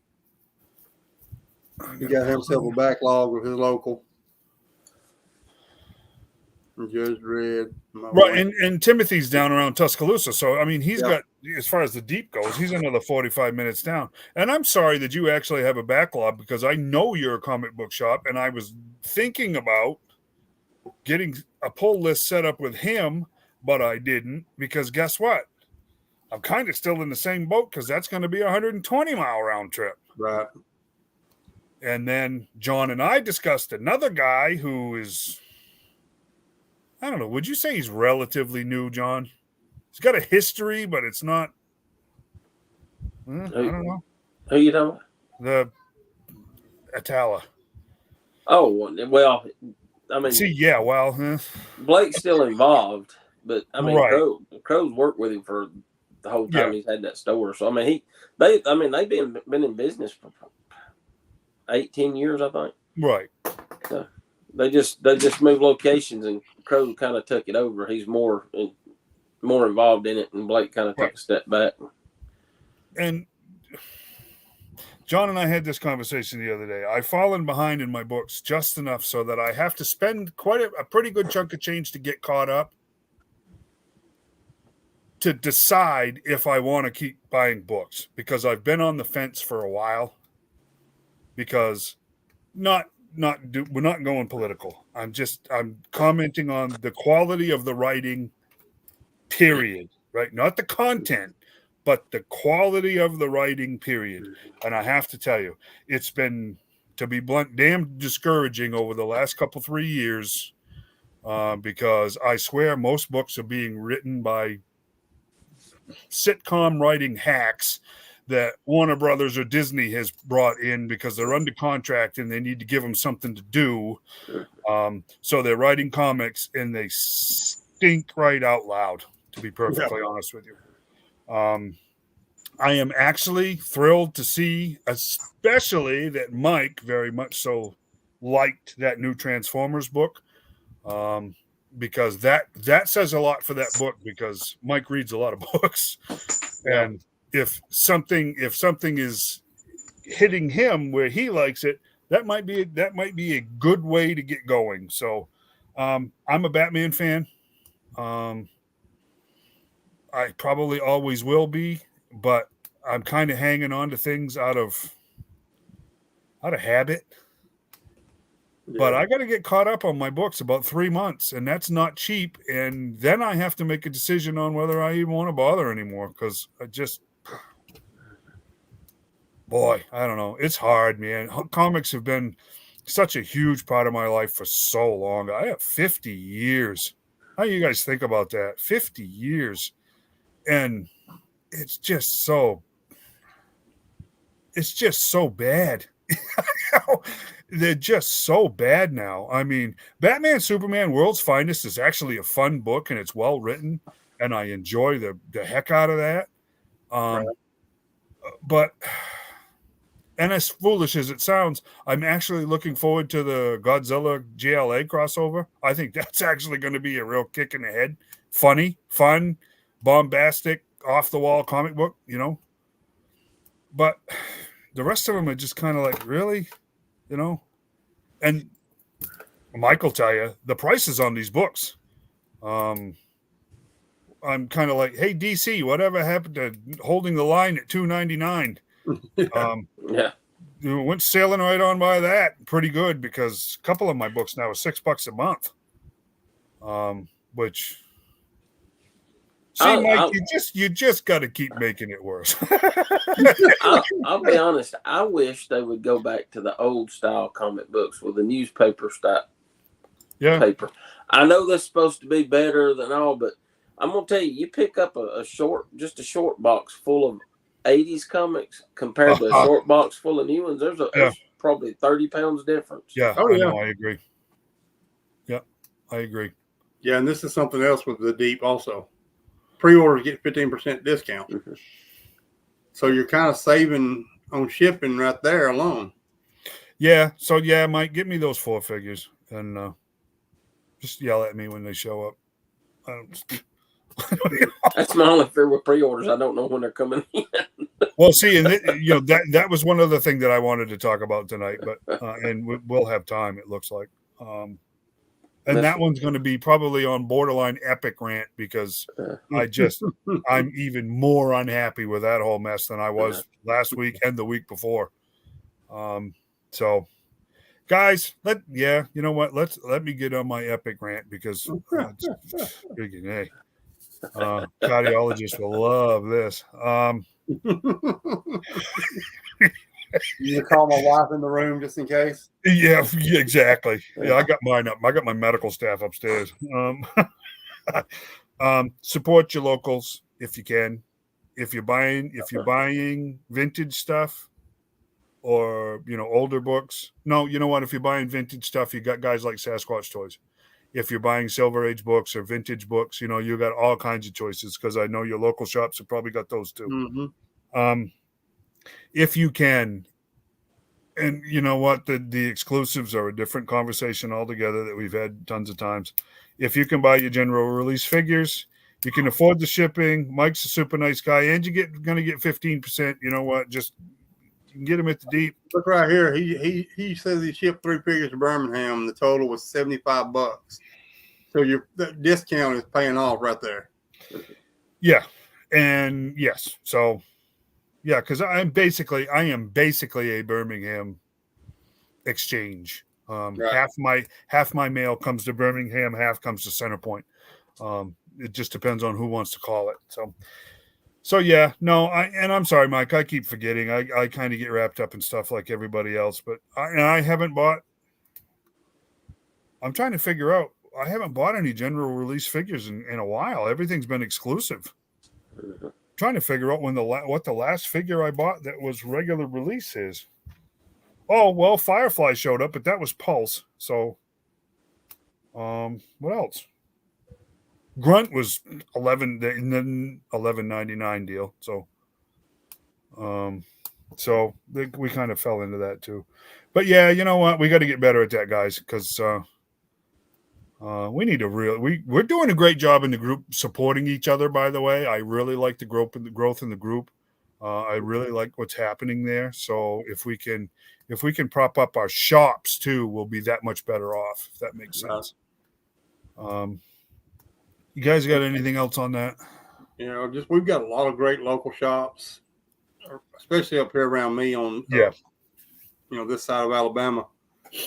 He got himself a backlog with his local. Judge Dredd. Right, and Timothy's down around Tuscaloosa. So, I mean, he's got, as far as the Deep goes, he's another 45 minutes down. And I'm sorry that you actually have a backlog because I know you're a comic book shop, and I was thinking about getting a pull list set up with him, but I didn't because guess what? I'm kind of still in the same boat because that's going to be a 120-mile round trip. Right. And then John and I discussed another guy who is, I don't know, would you say he's relatively new, John? He's got a history, but it's not. I don't know. Who you talking about? The Atala. Oh, well, I mean. See, yeah, well. Blake's still involved, but I mean, right. Crow's worked with him for the whole time he's had that store. So, I mean, they've been in business for 18 years, I think. Right. So they just moved locations, and Crow kind of took it over. He's more involved in it, and Blake kind of took a step back. And John and I had this conversation the other day. I've fallen behind in my books just enough so that I have to spend quite a pretty good chunk of change to get caught up to decide if I want to keep buying books because I've been on the fence for a while. Because we're not going political. I'm commenting on the quality of the writing, period, right? Not the content, but the quality of the writing, period. And I have to tell you, it's been, to be blunt, damn discouraging over the last 3 years because I swear most books are being written by sitcom writing hacks that Warner Brothers or Disney has brought in because they're under contract and they need to give them something to do. So they're writing comics and they stink right out loud, to be perfectly honest with you. I am actually thrilled to see, especially that Mike very much so liked that new Transformers book. Because that says a lot for that book because Mike reads a lot of books. And if something is hitting him where he likes it, that might be a good way to get going. So I'm a Batman fan. I probably always will be, but I'm kind of hanging on to things out of habit. Yeah. But I got to get caught up on my books about 3 months, and that's not cheap. And then I have to make a decision on whether I even want to bother anymore, because I just, boy, I don't know. It's hard, man. Comics have been such a huge part of my life for so long. I have 50 years. How do you guys think about that? 50 years. And it's just so bad. They're just so bad now. I mean, Batman Superman World's Finest is actually a fun book, and it's well written, and I enjoy the heck out of that. Right. But, and as foolish as it sounds, I'm actually looking forward to the Godzilla GLA crossover. I think that's actually going to be a real kick in the head. Funny, fun, bombastic, off the wall comic book, you know. But the rest of them are just kind of like, really, you know. And Mike will tell you the prices on these books. I'm kind of like, hey, DC, whatever happened to holding the line at $2.99? Yeah, you went sailing right on by that pretty good, because a couple of my books now are $6 a month. Which, see, Mike, you just got to keep making it worse. I'll be honest. I wish they would go back to the old style comic books with the newspaper style paper. I know that's supposed to be better than all, but I'm gonna tell you, you pick up a short box full of 80s comics compared to a short box full of new ones. There's probably 30 pounds difference. Yeah, I know, I agree. Yeah, I agree. Yeah, and this is something else with the Deep also. Pre-orders get 15% discount. Mm-hmm. So you're kind of saving on shipping right there alone. Yeah. So, yeah, Mike, get me those 4 figures and just yell at me when they show up. That's my only fear with pre-orders. I don't know when they're coming in. Well, see, and that was one other thing that I wanted to talk about tonight, but and we'll have time, it looks like. And that one's going to be probably on borderline epic rant, because I'm even more unhappy with that whole mess than I was last week and the week before. So, guys, you know what? Let me get on my epic rant, because hey, cardiologists will love this. You call my wife in the room just in case? Yeah, exactly. Yeah, I got mine up. I got my medical staff upstairs. Support your locals if you can. If you're buying vintage stuff or older books. No, you know what? If you're buying vintage stuff, you got guys like Sasquatch Toys. If you're buying Silver Age books or vintage books, you got all kinds of choices, because I know your local shops have probably got those too. Mm-hmm. If you can, and you know what, the exclusives are a different conversation altogether that we've had tons of times. If you can buy your general release figures, you can afford the shipping. Mike's a super nice guy, and you're going to get 15%. You know what? Just get him at the Deep. Look right here. He says he shipped 3 figures to Birmingham. The total was $75. So the discount is paying off right there. Yeah, and yes, so. Yeah, because I am basically a Birmingham exchange. Right. Half my mail comes to Birmingham, half comes to Centerpoint. It just depends on who wants to call it. So yeah, no, I'm sorry, Mike. I keep forgetting. I kind of get wrapped up in stuff like everybody else, but I haven't bought. I'm trying to figure out. I haven't bought any general release figures in a while. Everything's been exclusive. Trying to figure out what the last figure I bought that was regular release is. Oh, well, Firefly showed up, but that was Pulse. So, what else? Grunt was $11.99 deal. So, we kind of fell into that too. But yeah, you know what? We got to get better at that, guys, because we need we're doing a great job in the group supporting each other, by the way. I really like the growth in the group. I really like what's happening there. So if we can prop up our shops too, we'll be that much better off, if that makes sense. You guys got anything else on that? You know, just we've got a lot of great local shops, especially up here around me on Yeah. You know, this side of Alabama. You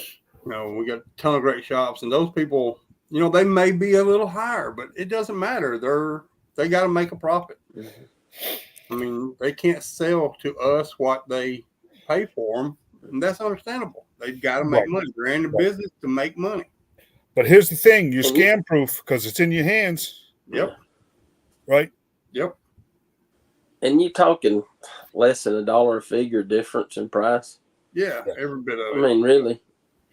know, we got a ton of great shops, and those people, you know, they may be a little higher, but it doesn't matter. They got to make a profit. I mean, they can't sell to us what they pay for them, and that's understandable. They've got to make money. They're in the business to make money. But here's the thing: you're scam proof because it's in your hands. Yep. Right. Yep. And you talking less than $1 figure difference in price? Yeah, every bit of it. I mean, really.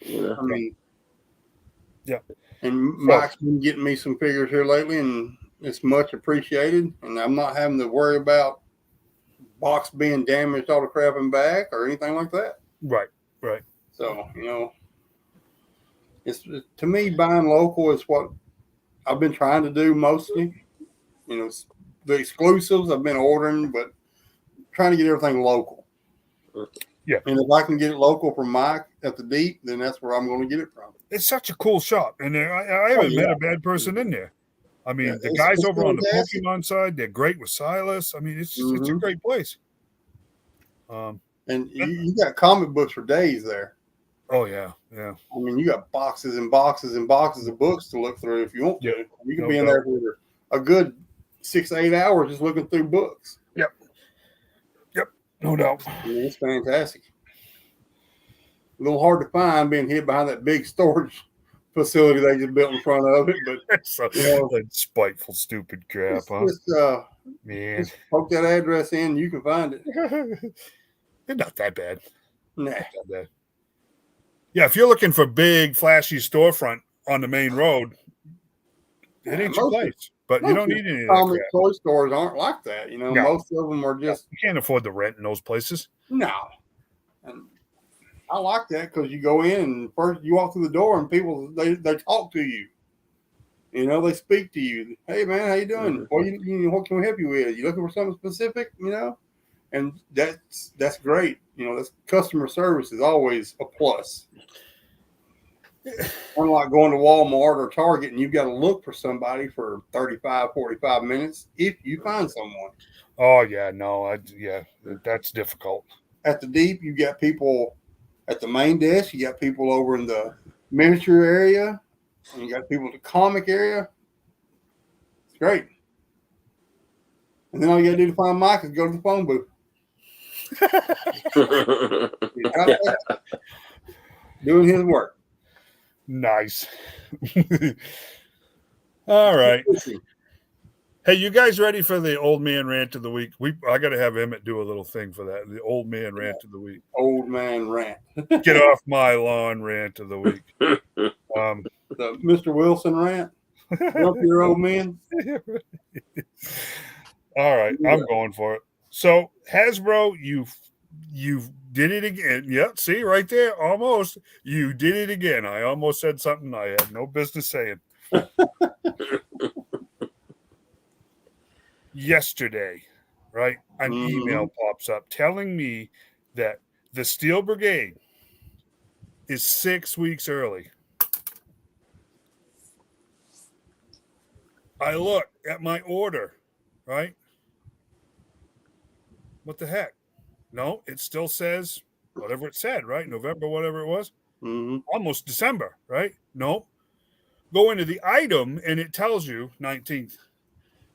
You know. I mean, yeah. And Mike's been getting me some figures here lately, and it's much appreciated. And I'm not having to worry about box being damaged, all the crap and back, or anything like that. Right. Right. So, you know, it's to me, buying local is what I've been trying to do mostly. You know, the exclusives I've been ordering, but trying to get everything local. Yeah. And if I can get it local from Mike at the Deep, then that's where I'm going to get it from. It's such a cool shop, and I haven't met a bad person in there. I mean, the guys over on the Pokemon side, they're great with Silas. I mean, it's a great place. And you got comic books for days there. Oh yeah, yeah. I mean, you got boxes and boxes and boxes of books to look through if you want to. You can be in there for a good 6 to 8 hours just looking through books. Yep. No doubt. I mean, it's fantastic. A little hard to find being hid behind that big storage facility they just built in front of it, but that spiteful, stupid crap, huh? Just poke that address in, you can find it. It's not that bad. Nah. Not that bad. Yeah, if you're looking for big, flashy storefront on the main road, it ain't your place. But you don't need any of that crap. Toy stores aren't like that. You know, most of them are just. You can't afford the rent in those places. No. And I like that because you go in and first you walk through the door and people they talk to you. You know, they speak to you. Hey man, how you doing? What can we help you with? You looking for something specific? You know, and that's great. You know, that's customer service is always a plus. Unlike going to Walmart or Target and you've got to look for somebody for 35, 45 minutes if you find someone. Oh yeah, no, that's difficult. At the Deep, you got people at the main desk. You got people over in the miniature area, and you got people in the comic area. It's great. And then all you got to do to find Mike is go to the phone booth. Doing his work. Nice. All right. Hey, you guys ready for the old man rant of the week? I got to have Emmeett do a little thing for that. The old man rant of the week. Old man rant. Get off my lawn rant of the week. The Mr. Wilson rant. Help your old man. All right, I'm going for it. So Hasbro, you did it again. Yep, see right there, almost. You did it again. I almost said something I had no business saying. Yesterday, right, an email pops up telling me that the Steel Brigade is 6 weeks early. I look at my order, right? What the heck? No, it still says whatever it said, right? November, whatever it was. Almost December, right? No. Go into the item and it tells you 19th.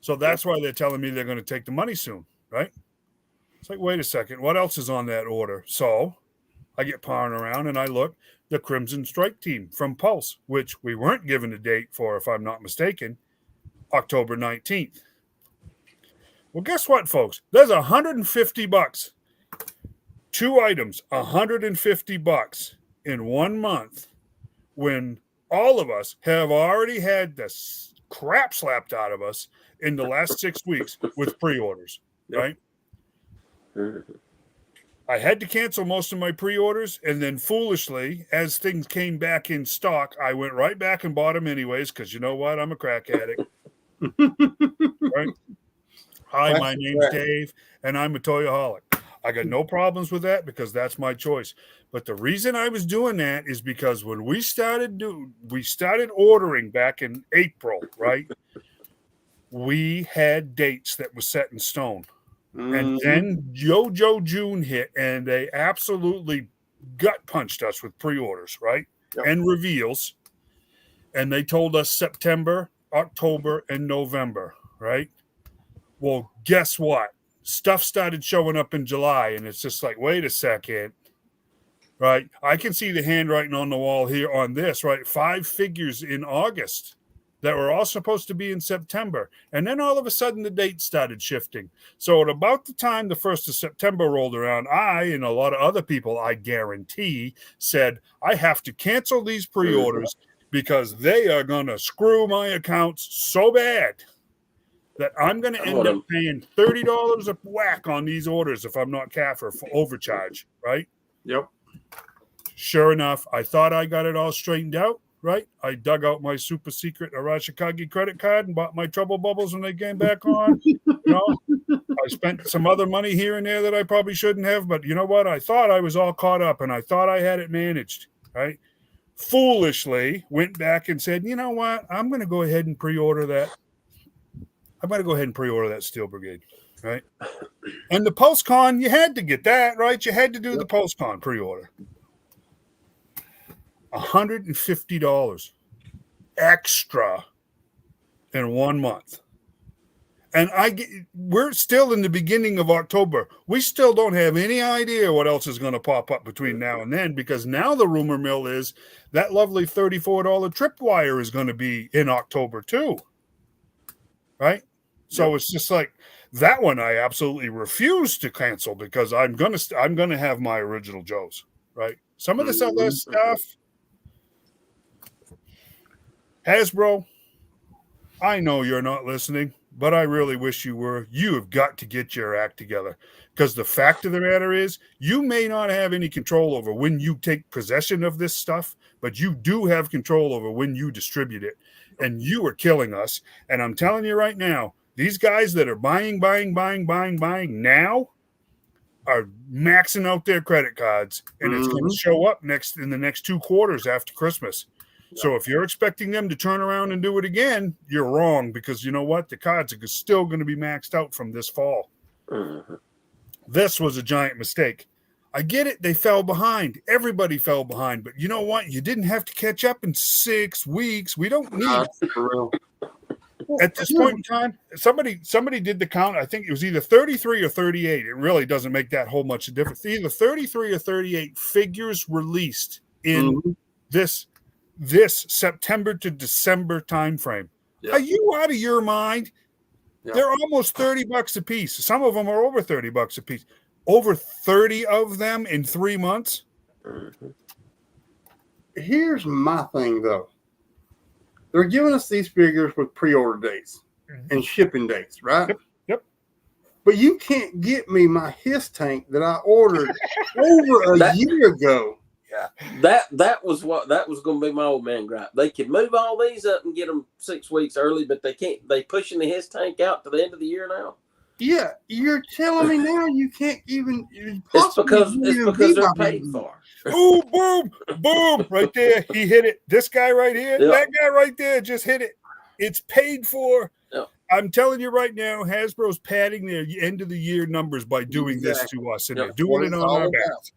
So that's why they're telling me they're going to take the money soon, right? It's like, wait a second, what else is on that order? So I get pawing around and I look, the Crimson Strike team from Pulse, which we weren't given a date for, if I'm not mistaken, October 19th. Well, guess what, folks? There's $150. 2 items, $150 in 1 month when all of us have already had the crap slapped out of us in the last 6 weeks with pre-orders, right? I had to cancel most of my pre-orders, and then foolishly, as things came back in stock, I went right back and bought them anyways, because you know what? I'm a crack addict. Right? Hi, my name's Dave, and I'm a Toyaholic. I got no problems with that because that's my choice. But the reason I was doing that is because when we started ordering back in April, right? We had dates that were set in stone. And then JoJo June hit, and they absolutely gut punched us with pre-orders, right? Yep. And reveals. And they told us September, October, and November, right? Well, guess what? Stuff started showing up in July, and it's just like, wait a second, right? I can see the handwriting on the wall here on this, right? 5 figures in August that were all supposed to be in September. And then all of a sudden, the date started shifting. So at about the time the 1st of September rolled around, I and a lot of other people, I guarantee, said, I have to cancel these pre-orders because they are going to screw my accounts so bad that I'm going to end up paying $30 a whack on these orders if I'm not careful for overcharge, right? Yep. Sure enough, I thought I got it all straightened out, right? I dug out my super secret Arashikage credit card and bought my trouble bubbles when they came back on. I spent some other money here and there that I probably shouldn't have, but you know what? I thought I was all caught up and I thought I had it managed, right? Foolishly went back and said, you know what? I'm going to go ahead and pre-order that. I'm going to go ahead and pre-order that Steel Brigade, right? And the PulseCon, you had to get that, right? You had to do the PulseCon pre-order. $150 extra in 1 month. And we're still in the beginning of October. We still don't have any idea what else is going to pop up between now and then, because now the rumor mill is that lovely $34 tripwire is going to be in October too. Right? So it's just like that one I absolutely refuse to cancel because I'm gonna have my original Joes, right? Some of this other stuff, Hasbro, I know you're not listening, but I really wish you were. You have got to get your act together, because the fact of the matter is you may not have any control over when you take possession of this stuff, but you do have control over when you distribute it. And you are killing us. And I'm telling you right now, these guys that are buying now are maxing out their credit cards, and it's going to show up in the next 2 quarters after Christmas. So if you're expecting them to turn around and do it again, you're wrong, because you know what? The cards are still going to be maxed out from this fall. This was a giant mistake. I get it. They fell behind. Everybody fell behind. But you know what? You didn't have to catch up in 6 weeks. We don't need at this point in time. Somebody did the count. I think it was either 33 or 38. It really doesn't make that whole much difference. Either 33 or 38 figures released in this September to December timeframe. Are you out of your mind? They're almost $30 a piece. Some of them are over $30 a piece. Over 30 of them in 3 months. Here's my thing, though. They're giving us these figures with pre-order dates and shipping dates, right? Yep. But you can't get me my Hiss tank that I ordered over a year ago. Yeah, that was going to be my old man gripe. They can move all these up and get them 6 weeks early, but they can't. They pushing the Hiss tank out to the end of the year now. Yeah, you're telling me now you can't even. It's because they're paid for. Boom, right there. He hit it. This guy right here, that guy right there just hit it. It's paid for. Yep. I'm telling you right now, Hasbro's padding their end of the year numbers by doing this to us, and they're doing it on our backs.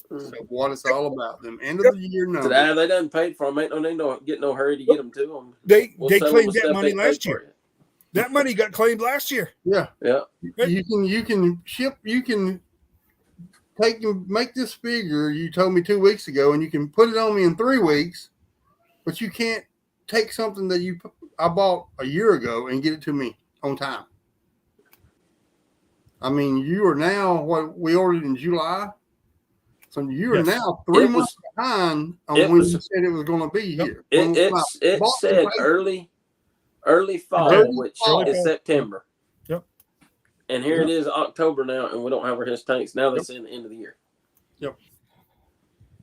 So what it's all about, them end of the year numbers. They done paid for them. Ain't no need to get no hurry to get them to them. They claimed that money last year. That money got claimed last year. Yeah. Right? You can ship. You can make this figure you told me 2 weeks ago, and you can put it on me in 3 weeks, but you can't take something that I bought a year ago and get it to me on time. I mean, you are now what we ordered in July. So you are now 3 months behind on when you said it was going to be here. It said early fall, which is September. Yep. And here it is October now, and we don't have our Hiss tanks. Now they're saying the end of the year. Yep.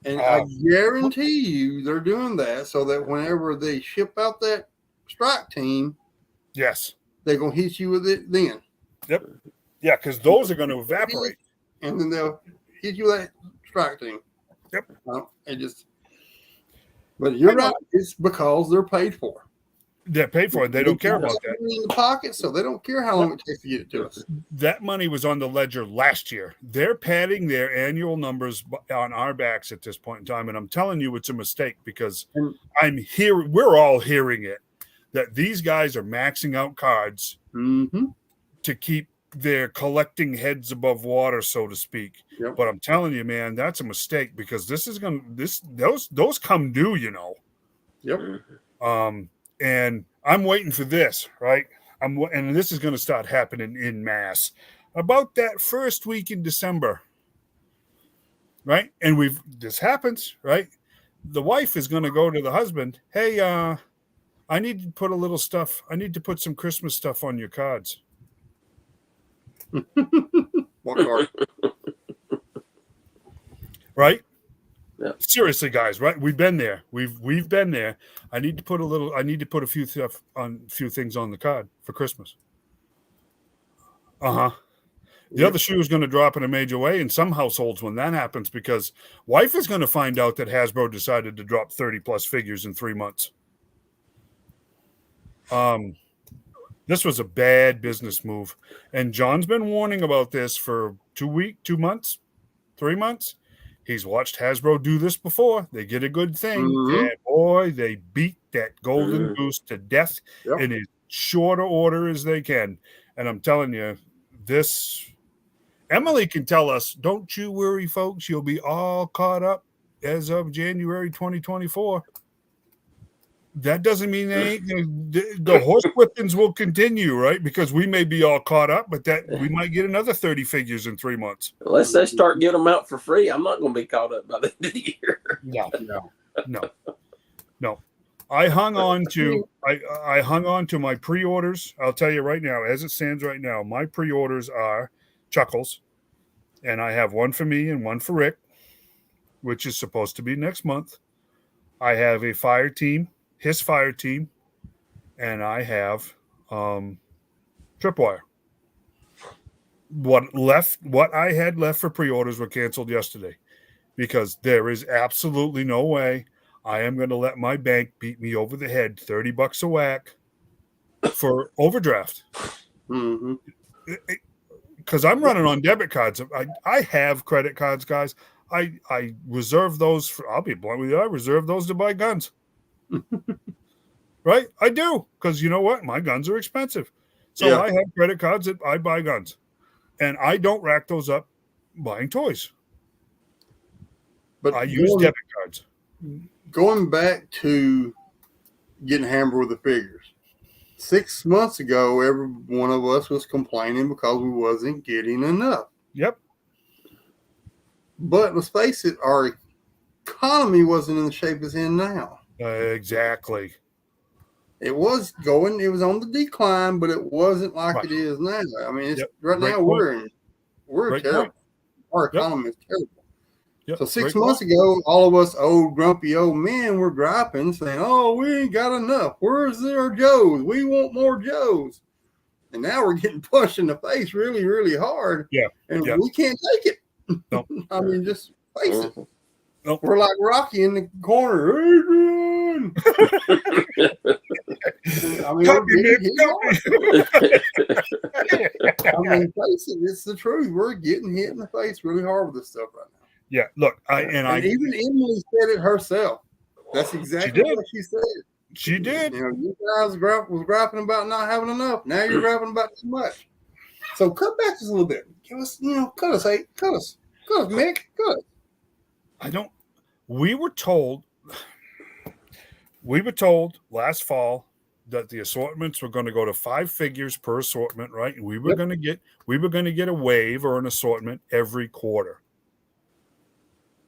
And I guarantee you they're doing that so that whenever they ship out that strike team, yes, they're going to hit you with it then. Yep. Yeah, because those are going to evaporate. and then they'll hit you with that strike team. Yep. But you're right. It's because they're paid for. They're paid for it. They don't care about that. In the pocket, so they don't care how long it takes to get it to us. That money was on the ledger last year. They're padding their annual numbers on our backs at this point in time, and I'm telling you, it's a mistake because we're all hearing it, that these guys are maxing out cards to keep their collecting heads above water, so to speak. Yep. But I'm telling you, man, that's a mistake because those come due, you know. Yep. And I'm waiting for this, right? And this is going to start happening in mass about that first week in December, right? And this happens, right? The wife is going to go to the husband. Hey, I need to put a little stuff. I need to put some Christmas stuff on your cards. What card? Right? Yeah. Seriously, guys, right? We've been there. We've been there. I need to put a few things on the card for Christmas. The other shoe is going to drop in a major way in some households when that happens because wife is going to find out that Hasbro decided to drop 30 plus figures in 3 months. This was a bad business move, and John's been warning about this for 2 months, 3 months. He's watched Hasbro do this before. They get a good thing, and boy, they beat that golden goose to death in as shorter order as they can. And I'm telling you, Emily can tell us, don't you worry, folks. You'll be all caught up as of January 2024. That doesn't mean the horse whippings will continue, right? Because we may be all caught up, but we might get another 30 figures in 3 months. Unless they start giving them out for free, I'm not going to be caught up by the end of the year. No. I hung on to my pre-orders. I'll tell you right now, as it stands right now, my pre-orders are Chuckles, and I have one for me and one for Rick, which is supposed to be next month. I have a his fire team, and I have Tripwire. What I had left for pre-orders were canceled yesterday because there is absolutely no way I am going to let my bank beat me over the head $30 a whack for overdraft. Because I'm running on debit cards. I have credit cards, guys. I reserve those I'll be blunt with you. I reserve those to buy guns. Right? I do. Because you know what? My guns are expensive. So I have credit cards that I buy guns. And I don't rack those up buying toys. But I use debit cards. Going back to getting hammered with the figures. 6 months ago, every one of us was complaining because we wasn't getting enough. Yep. But let's face it, our economy wasn't in the shape it's in now. Exactly. It was on the decline, but it wasn't like it is now. I mean, now we're terrible. Our economy is terrible. Yep. So 6 months ago, all of us old grumpy old men were griping, saying, "Oh, we ain't got enough. Where's our Joes? We want more Joes." And now we're getting punched in the face really, really hard. Yeah. And we can't take it. Nope. I mean, just face it. Nope. We're like Rocky in the corner. Adrian! I mean, face it, it's the truth. We're getting hit in the face really hard with this stuff right now. Yeah, look, even Emily said it herself. That's exactly what she said. She did. You know, you guys was griping about not having enough. Now you're griping about too much. So cut back just a little bit. Give us, cut us, Mick, cut us. We were told last fall that the assortments were going to go to 5 figures per assortment, right? And we were going to get a wave or an assortment every quarter.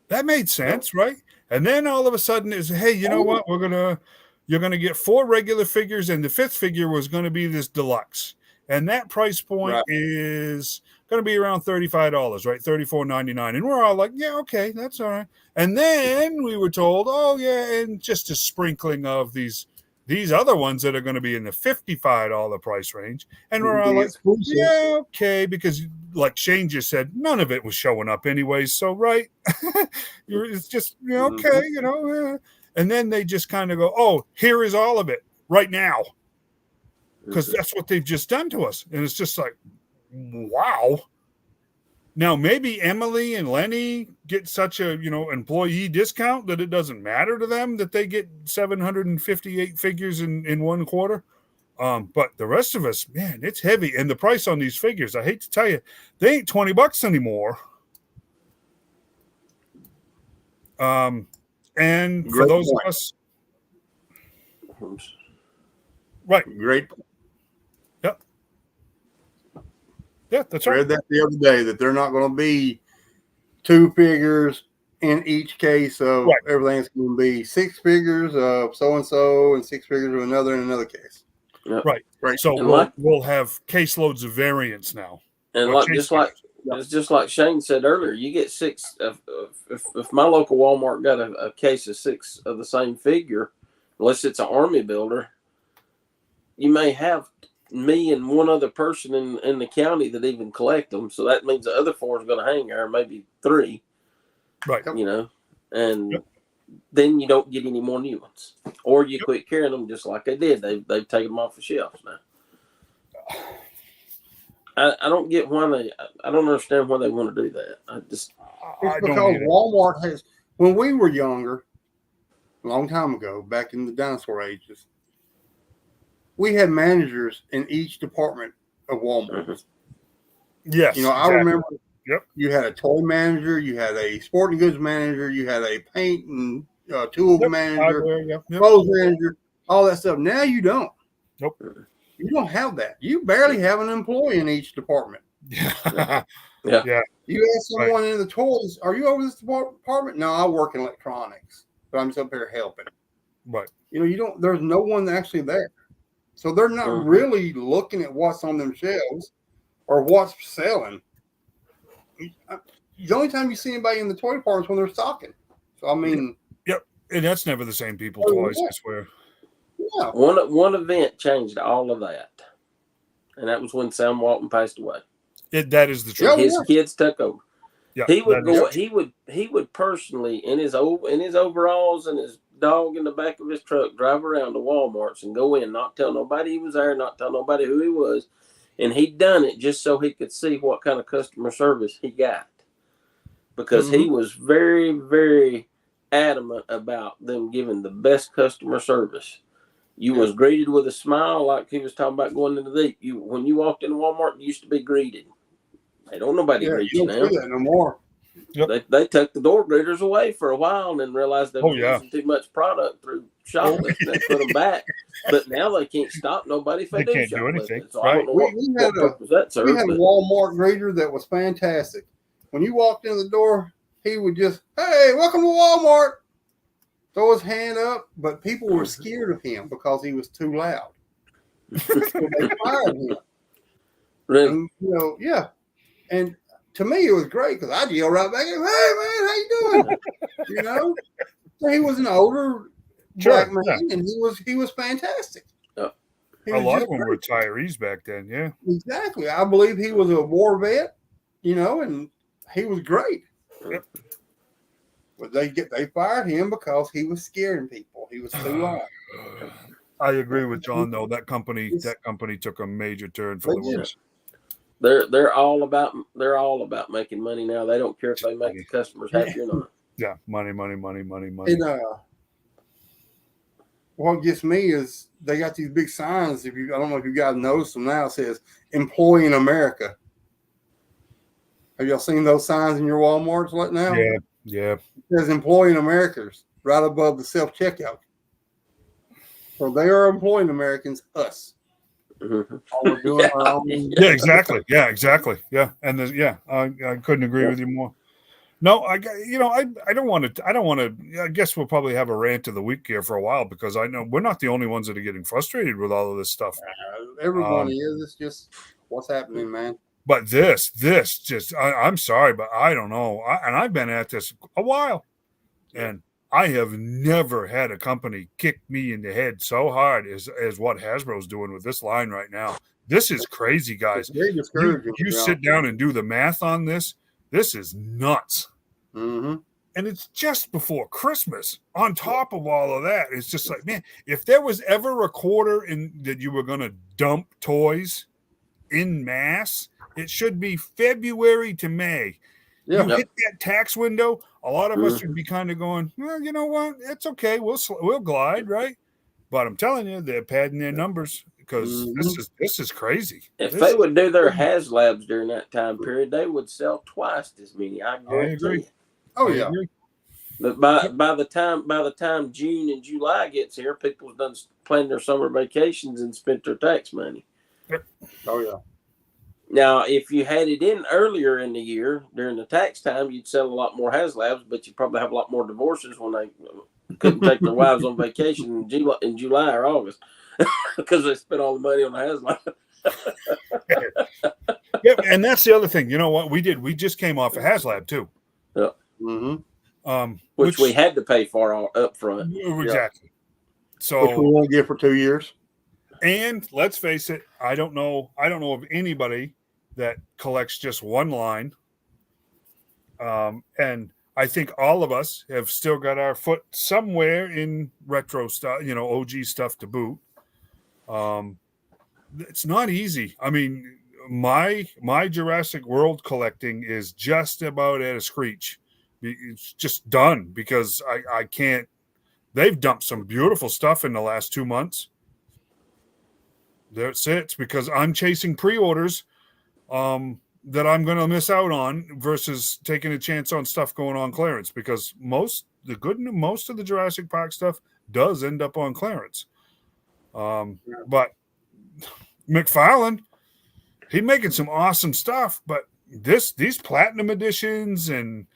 That made sense, right? And then all of a sudden is, hey, you know what? You're going to get 4 regular figures, and the 5th figure was going to be this deluxe. And that price point is going to be around $35, right? $34.99. And we're all like, yeah, okay, that's all right. And then we were told, oh, yeah, and just a sprinkling of these these other ones that are going to be in the $55 price range. And we're all like, yeah, okay, because like Shane just said, none of it was showing up anyways. So, right, it's just, okay, and then they just kind of go, oh, here is all of it right now. Because that's what they've just done to us. And it's just like, wow. Now, maybe Emily and Lenny get such a, employee discount that it doesn't matter to them that they get 758 figures in one quarter. But the rest of us, man, it's heavy. And the price on these figures, I hate to tell you, they ain't $20 anymore. And for those of us, right. Great. Yep. Yeah, that's right. I read that the other day that they're not going to be 2 figures in each case of everything. It's going to be 6 figures of so-and-so and 6 figures of another in another case. Yep. Right. So we'll have caseloads of variants now. And it's just like Shane said earlier, you get 6 if my local Walmart got a case of 6 of the same figure, unless it's an army builder, you may have me and one other person in the county that even collect them. So that means the other 4 is going to hang there, maybe 3. Right. And then you don't get any more new ones. Or you quit carrying them just like they did. They've taken them off the shelves now. I don't get why I don't understand why they want to do that. It's because Walmart has, when we were younger, a long time ago, back in the dinosaur ages, we had managers in each department of Walmart. Mm-hmm. Yes. I remember you had a toy manager, you had a sporting goods manager, you had a paint and tool manager, clothes manager, all that stuff. Now you don't. Nope. You don't have that. You barely have an employee in each department. Yeah. You ask someone in the toys, are you over this department? No, I work in electronics, but I'm just up here helping. Right. You don't, there's no one actually there. So they're not really looking at what's on them shelves or what's selling. The only time you see anybody in the toy department is when they're stocking. So, I mean. Yep. And that's never the same people twice, I swear. Yeah. One event changed all of that. And that was when Sam Walton passed away. That is the truth. His kids took over. Yeah, he would go. He would personally in his overalls and his dog in the back of his truck drive around to Walmart's and go in, not tell nobody he was there, not tell nobody who he was, and he'd done it just so he could see what kind of customer service he got, because he was very, very adamant about them giving the best customer service. You was greeted with a smile, like he was talking about going into the deep. When you walked into Walmart, you used to be greeted. They don't nobody greet you now. Don't do that no more. Yep. They took the door greeters away for a while and then realized they were using too much product through shoplifting and put them back. But now they can't stop nobody if they do can't do anything. So I don't know what purpose that serves. We had a Walmart greeter that was fantastic. When you walked in the door, he would just, hey, welcome to Walmart. Throw his hand up, but people were scared of him because he was too loud. So they fired him. Really? And, and to me, it was great because I'd yell right back at him, hey, man, how you doing? So he was an older black man, and he was fantastic. A lot of them were retirees back then, yeah. Exactly. I believe he was a war vet, and he was great. Yep. But they fired him because he was scaring people. He was too loud. I agree with John though. That company took a major turn for the worse. They're all about making money now. They don't care if they make the customers happy or not. Yeah, money. And what gets me is they got these big signs. I don't know if you guys noticed them now. It says "Employee in America." Have y'all seen those signs in your Walmarts right now? Yeah. It says "Employee in Americans" right above the self-checkout. So they are employing Americans, us. Mm-hmm. All we're doing our own. Yeah, exactly. Yeah. And I couldn't agree with you more. No, I don't want to. I guess we'll probably have a rant of the week here for a while because I know we're not the only ones that are getting frustrated with all of this stuff. Everybody is. It's just what's happening, man. But this just, I'm sorry, but I don't know. And I've been at this a while, and I have never had a company kick me in the head so hard as what Hasbro's doing with this line right now. This is crazy, guys. It's very discouraging. You sit down and do the math on this. This is nuts. Mm-hmm. And it's just before Christmas. On top of all of that, it's just like, man, if there was ever a quarter in that you were going to dump toys in mass, it should be February to May. Yeah. You hit that tax window, a lot of us would be kind of going, well, you know what? It's okay. We'll glide, right? But I'm telling you, they're padding their numbers because this is crazy. If they would do their HasLabs during that time period, they would sell twice as many. I agree. Oh yeah. But by the time June and July gets here, people's done planned their summer vacations and spent their tax money. Oh yeah. Now, if you had it in earlier in the year during the tax time, you'd sell a lot more HasLabs, but you probably have a lot more divorces when they couldn't take their wives on vacation in July or August because they spent all the money on the HasLab. Yeah, and that's the other thing. You know what we did? We just came off a HasLab too. Yeah. Mm-hmm. Which we had to pay for up front. Exactly. So which we won't get for 2 years. And let's face it, I don't know of anybody that collects just one line. And I think all of us have still got our foot somewhere in retro stuff, OG stuff to boot. It's not easy. I mean, my Jurassic World collecting is just about at a screech. It's just done because I can't. They've dumped some beautiful stuff in the last 2 months. That's it. Because I'm chasing pre-orders that I'm going to miss out on versus taking a chance on stuff going on clearance. Because most of the Jurassic Park stuff does end up on clearance. But McFarlane, he's making some awesome stuff. But these platinum editions and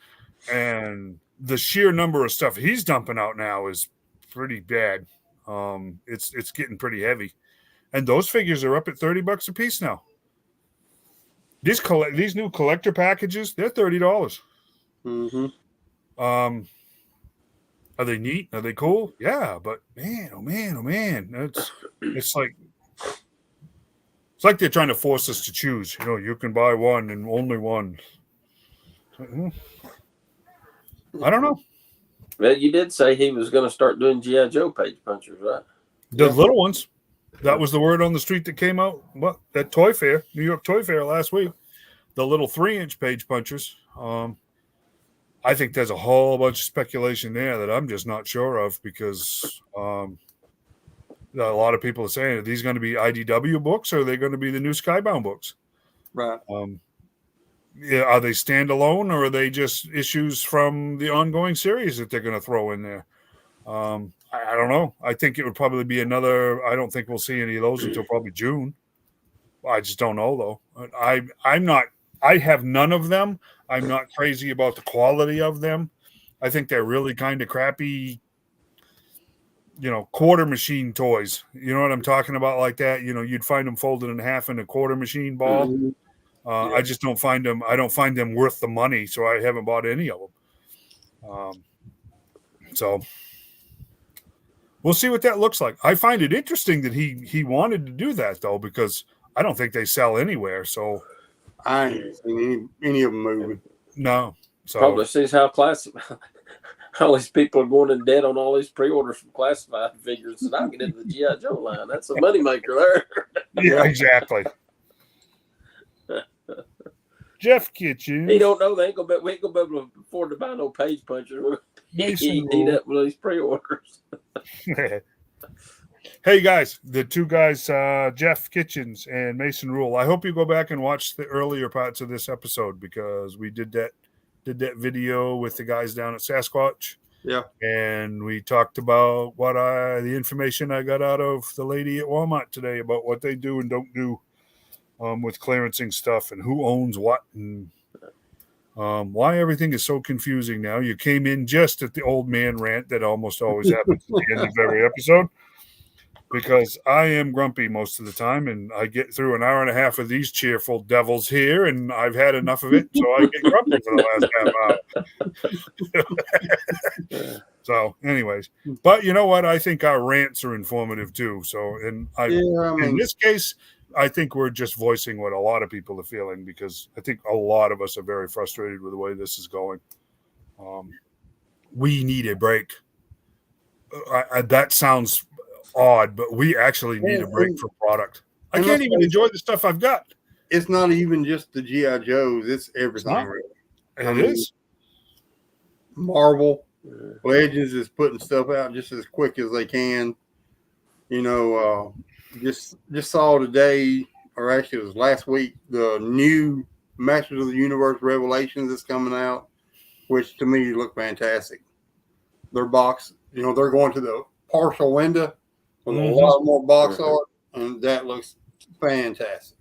the sheer number of stuff he's dumping out now is pretty bad. It's getting pretty heavy. And those figures are up at $30 a piece now. These new collector packages, they're $30. Mm-hmm. Are they neat? Are they cool? Yeah, but man, oh man, it's like they're trying to force us to choose. You can buy one and only one. I don't know. Well, you did say he was going to start doing G.I. Joe page punchers, right? The little ones. That was the word on the street that came out. What that Toy Fair, New York Toy Fair last week. The little 3-inch page punchers. I think there's a whole bunch of speculation there that I'm just not sure of because a lot of people are saying, are these going to be IDW books or are they going to be the new Skybound books? Right. Yeah, are they standalone or are they just issues from the ongoing series that they're going to throw in there? I don't know. I think it would probably be another. I don't think we'll see any of those until probably June. I just don't know though. I'm not. I have none of them. I'm not crazy about the quality of them. I think they're really kind of crappy. Quarter machine toys. You know what I'm talking about? Like that. You'd find them folded in half in a quarter machine ball. Mm-hmm. I just don't find them. I don't find them worth the money, so I haven't bought any of them. So we'll see what that looks like. I find it interesting that he wanted to do that though, because I don't think they sell anywhere. So I ain't seen any of them moving. No. So probably sees how classified all these people are going in debt on all these pre-orders from classified figures, and I'll get into the G.I. Joe line. That's a moneymaker there. Yeah, exactly. Jeff Kitchen. He don't know we ain't gonna be able to afford to buy no page punchers. Eat up with these pre-orders. Hey guys, the two guys, Jeff Kitchens and Mason Rule. I hope you go back and watch the earlier parts of this episode because we did that video with the guys down at Sasquatch. Yeah, and we talked about the information I got out of the lady at Walmart today about what they do and don't do with clearancing stuff and who owns what and why everything is so confusing now. You came in just at the old man rant that almost always happens at the end of every episode. because I am grumpy most of the time, and I get through an hour and a half of these cheerful devils here, and I've had enough of it, so I get grumpy for the last half hour. So, anyways, but you know what? I think our rants are informative too. So, in this case, I think we're just voicing what a lot of people are feeling, because I think a lot of us are very frustrated with the way this is going. We need a break. That sounds odd, but we actually need a break from product. I can't even enjoy the stuff I've got. It's not even just the G.I. Joes, it's everything. It is. Marvel Legends is putting stuff out just as quick as they can. You know, just saw today, or actually it was last week, the new Masters of the Universe Revelations is coming out, which to me look fantastic. Their box, you know, they're going to the partial window with a lot more box art, and that looks fantastic.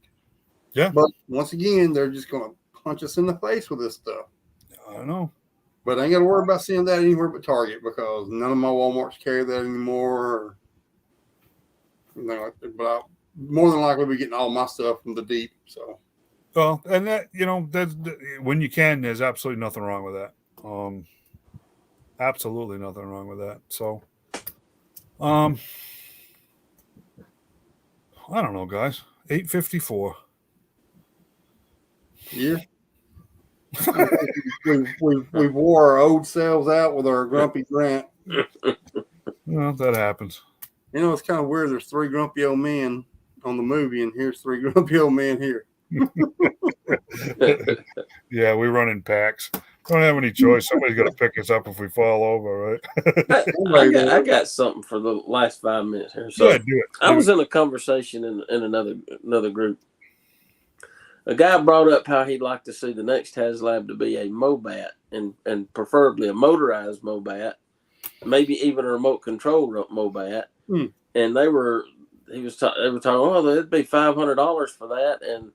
Yeah. But once again, they're just going to punch us in the face with this stuff. I know. But I ain't got to worry about seeing that anywhere but Target, because none of my Walmarts carry that anymore. Like that. But I'll more than likely be getting all my stuff from the deep. So, well, and that, you know, when you can, there's absolutely nothing wrong with that. Absolutely nothing wrong with that. So, I don't know, guys. 8:54. Yeah. we wore our old selves out with our grumpy Grant. Well, that happens. You know, it's kind of weird. There's 3 grumpy old men on the movie, and here's 3 grumpy old men here. Yeah, we run in packs. Don't have any choice. Somebody's got to pick us up if we fall over, right? I got something for the last 5 minutes here. So go ahead, do it. I was in a conversation in another group. A guy brought up how he'd like to see the next HasLab to be a Mobat, and preferably a motorized Mobat, maybe even a remote control Mobat. And they were talking, oh, it'd be $500 for that, and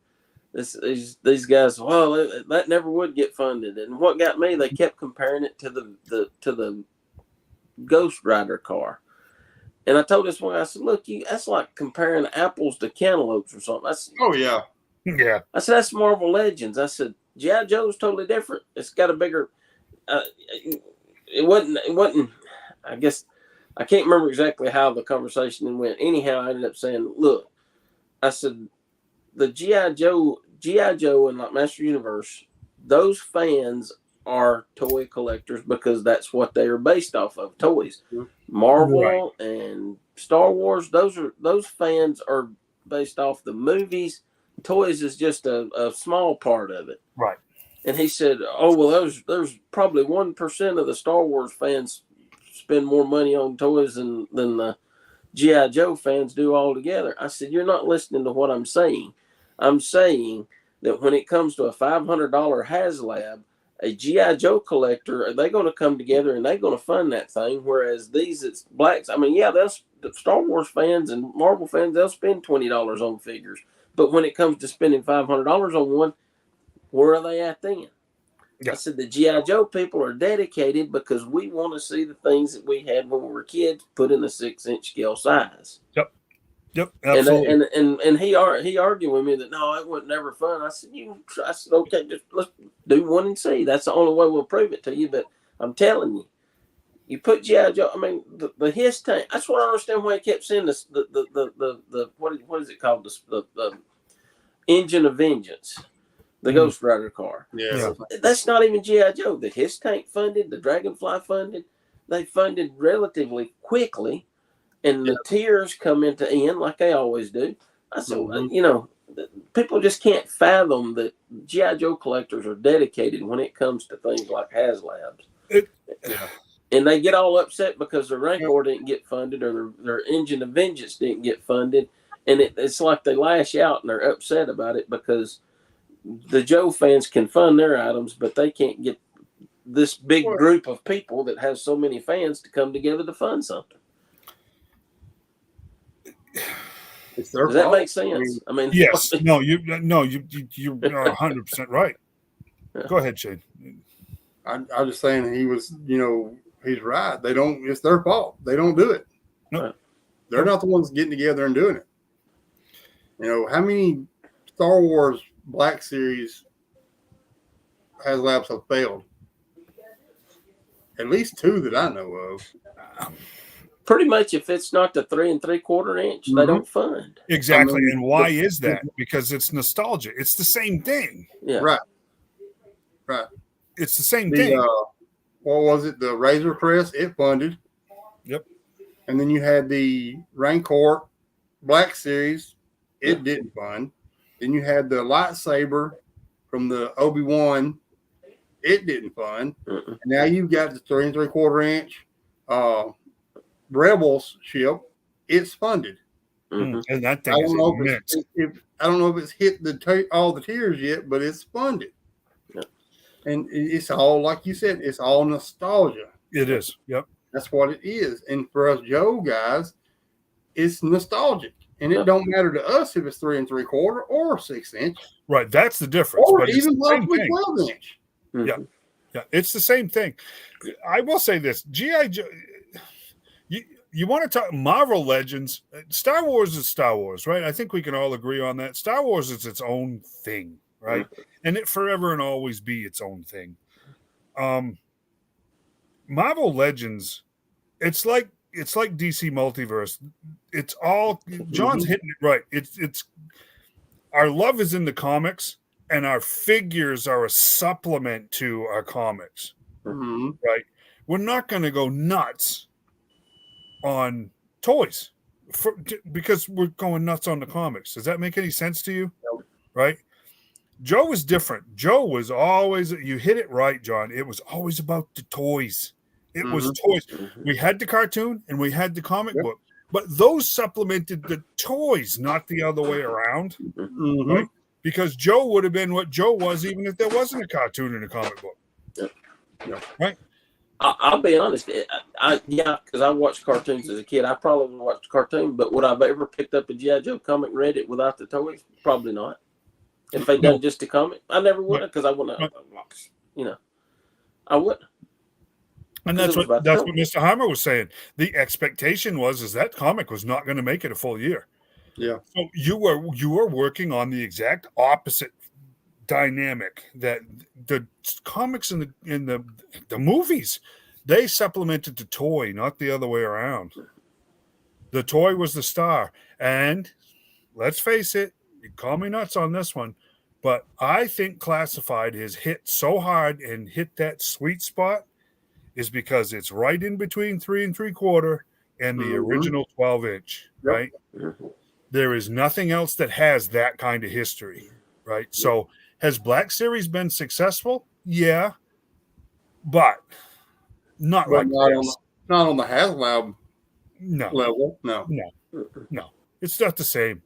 these guys, well, that never would get funded. And what got me, they kept comparing it to the Ghost Rider car. And I told this one, I said, look, that's like comparing apples to cantaloupes or something. Yeah. I said, that's Marvel Legends. I said, G.I. Joe's totally different. It's got a bigger, it wasn't, I guess, I can't remember exactly how the conversation went. Anyhow, I ended up saying, look, I said, the G.I. Joe and like Master Universe, those fans are toy collectors because that's what they are based off of, toys. Marvel and Star Wars, those fans are based off the movies. Toys is just a small part of it. Right. And he said, oh, well, there's probably 1% of the Star Wars fans spend more money on toys than the G.I. Joe fans do altogether. I said, you're not listening to what I'm saying. I'm saying that when it comes to a $500 HasLab, a G.I. Joe collector, they're going to come together and they're going to fund that thing. Whereas it's blacks. I mean, yeah, the Star Wars fans and Marvel fans, they'll spend $20 on figures. But when it comes to spending $500 on one, where are they at then? Yeah. I said the G.I. Joe people are dedicated because we want to see the things that we had when we were kids put in a 6-inch scale size. Yep, absolutely. And he argued with me that no, it was never fun. I said okay, just let's do one and see. That's the only way we'll prove it to you. But I'm telling you, you put G.I. Joe. I mean, the his tank. That's what I understand why he kept saying this. The what is it called? The Engine of Vengeance, the Ghost Rider car. Yeah. That's not even G.I. Joe. The his tank funded, the Dragonfly funded. They funded relatively quickly. And the tiers come into end like they always do. I said, you know, people just can't fathom that G.I. Joe collectors are dedicated when it comes to things like HasLabs. And they get all upset because their Rancor didn't get funded or their Engine of Vengeance didn't get funded. And it's like they lash out and they're upset about it because the Joe fans can fund their items, but they can't get this big group of people that has so many fans to come together to fund something. Does that make sense? I mean, yes. No, you're 100% right. Go ahead, Shane. I'm just saying he was, you know, he's right. They don't. It's their fault. They don't do it. No. They're not the ones getting together and doing it. You know, how many Star Wars Black Series HasLabs have failed? At least 2 that I know of. Pretty much, if it's not the 3 3/4 inch, they don't fund. Exactly. I mean, and why is that? Because it's nostalgia. It's the same thing. Yeah. Right. It's the same thing. What was it? The Razor Crest, it funded. Yep. And then you had the Rancor Black Series, it didn't fund. Then you had the lightsaber from the Obi-Wan, it didn't fund. And now you've got the 3 3/4 inch Rebels ship, it's funded. And that thing is immense. I don't know if it's hit all the tiers yet, but it's funded. Yeah. And it's all, like you said, it's all nostalgia. It is. Yep. That's what it is. And for us Joe guys, it's nostalgic. And it don't matter to us if it's 3 3/4 or 6 inch. Right. That's the difference. Or but even possibly 12 inch. Yeah. Yeah. It's the same thing. I will say this. G.I. Joe, you want to talk Marvel Legends, Star Wars is Star Wars, right? I think we can all agree on that. Star Wars is its own thing, right? And it forever and always be its own thing. Marvel Legends, it's like DC Multiverse. It's all John's hitting it right. It's our love is in the comics, and our figures are a supplement to our comics, right? We're not going to go nuts on toys because we're going nuts on the comics. Does that make any sense to you? No. Right? Joe was different. Joe was always, you hit it right, John. It was always about the toys. It was toys. We had the cartoon and we had the comic book, but those supplemented the toys, not the other way around. Right? Because Joe would have been what Joe was even if there wasn't a cartoon and a comic book. Right? I'll be honest. Because I watched cartoons as a kid. I probably watched a cartoon, but would I've ever picked up a G.I. Joe comic, read it without the toys? Probably not. If they done just a comic, I never would have because I wouldn't. I wouldn't. And that's what Mr. Hammer was saying. The expectation was that comic was not going to make it a full year. Yeah. So you were working on the exact opposite dynamic that the comics and the movies, they supplemented the toy, not the other way around. The toy was the star. And let's face it, you call me nuts on this one, but I think Classified has hit so hard and hit that sweet spot is because it's right in between 3 3/4 and the original 12 inch, right? There is nothing else that has that kind of history, right? So has Black Series been successful? Yeah, but not like this. Not on the HasLab level. No. It's not the same.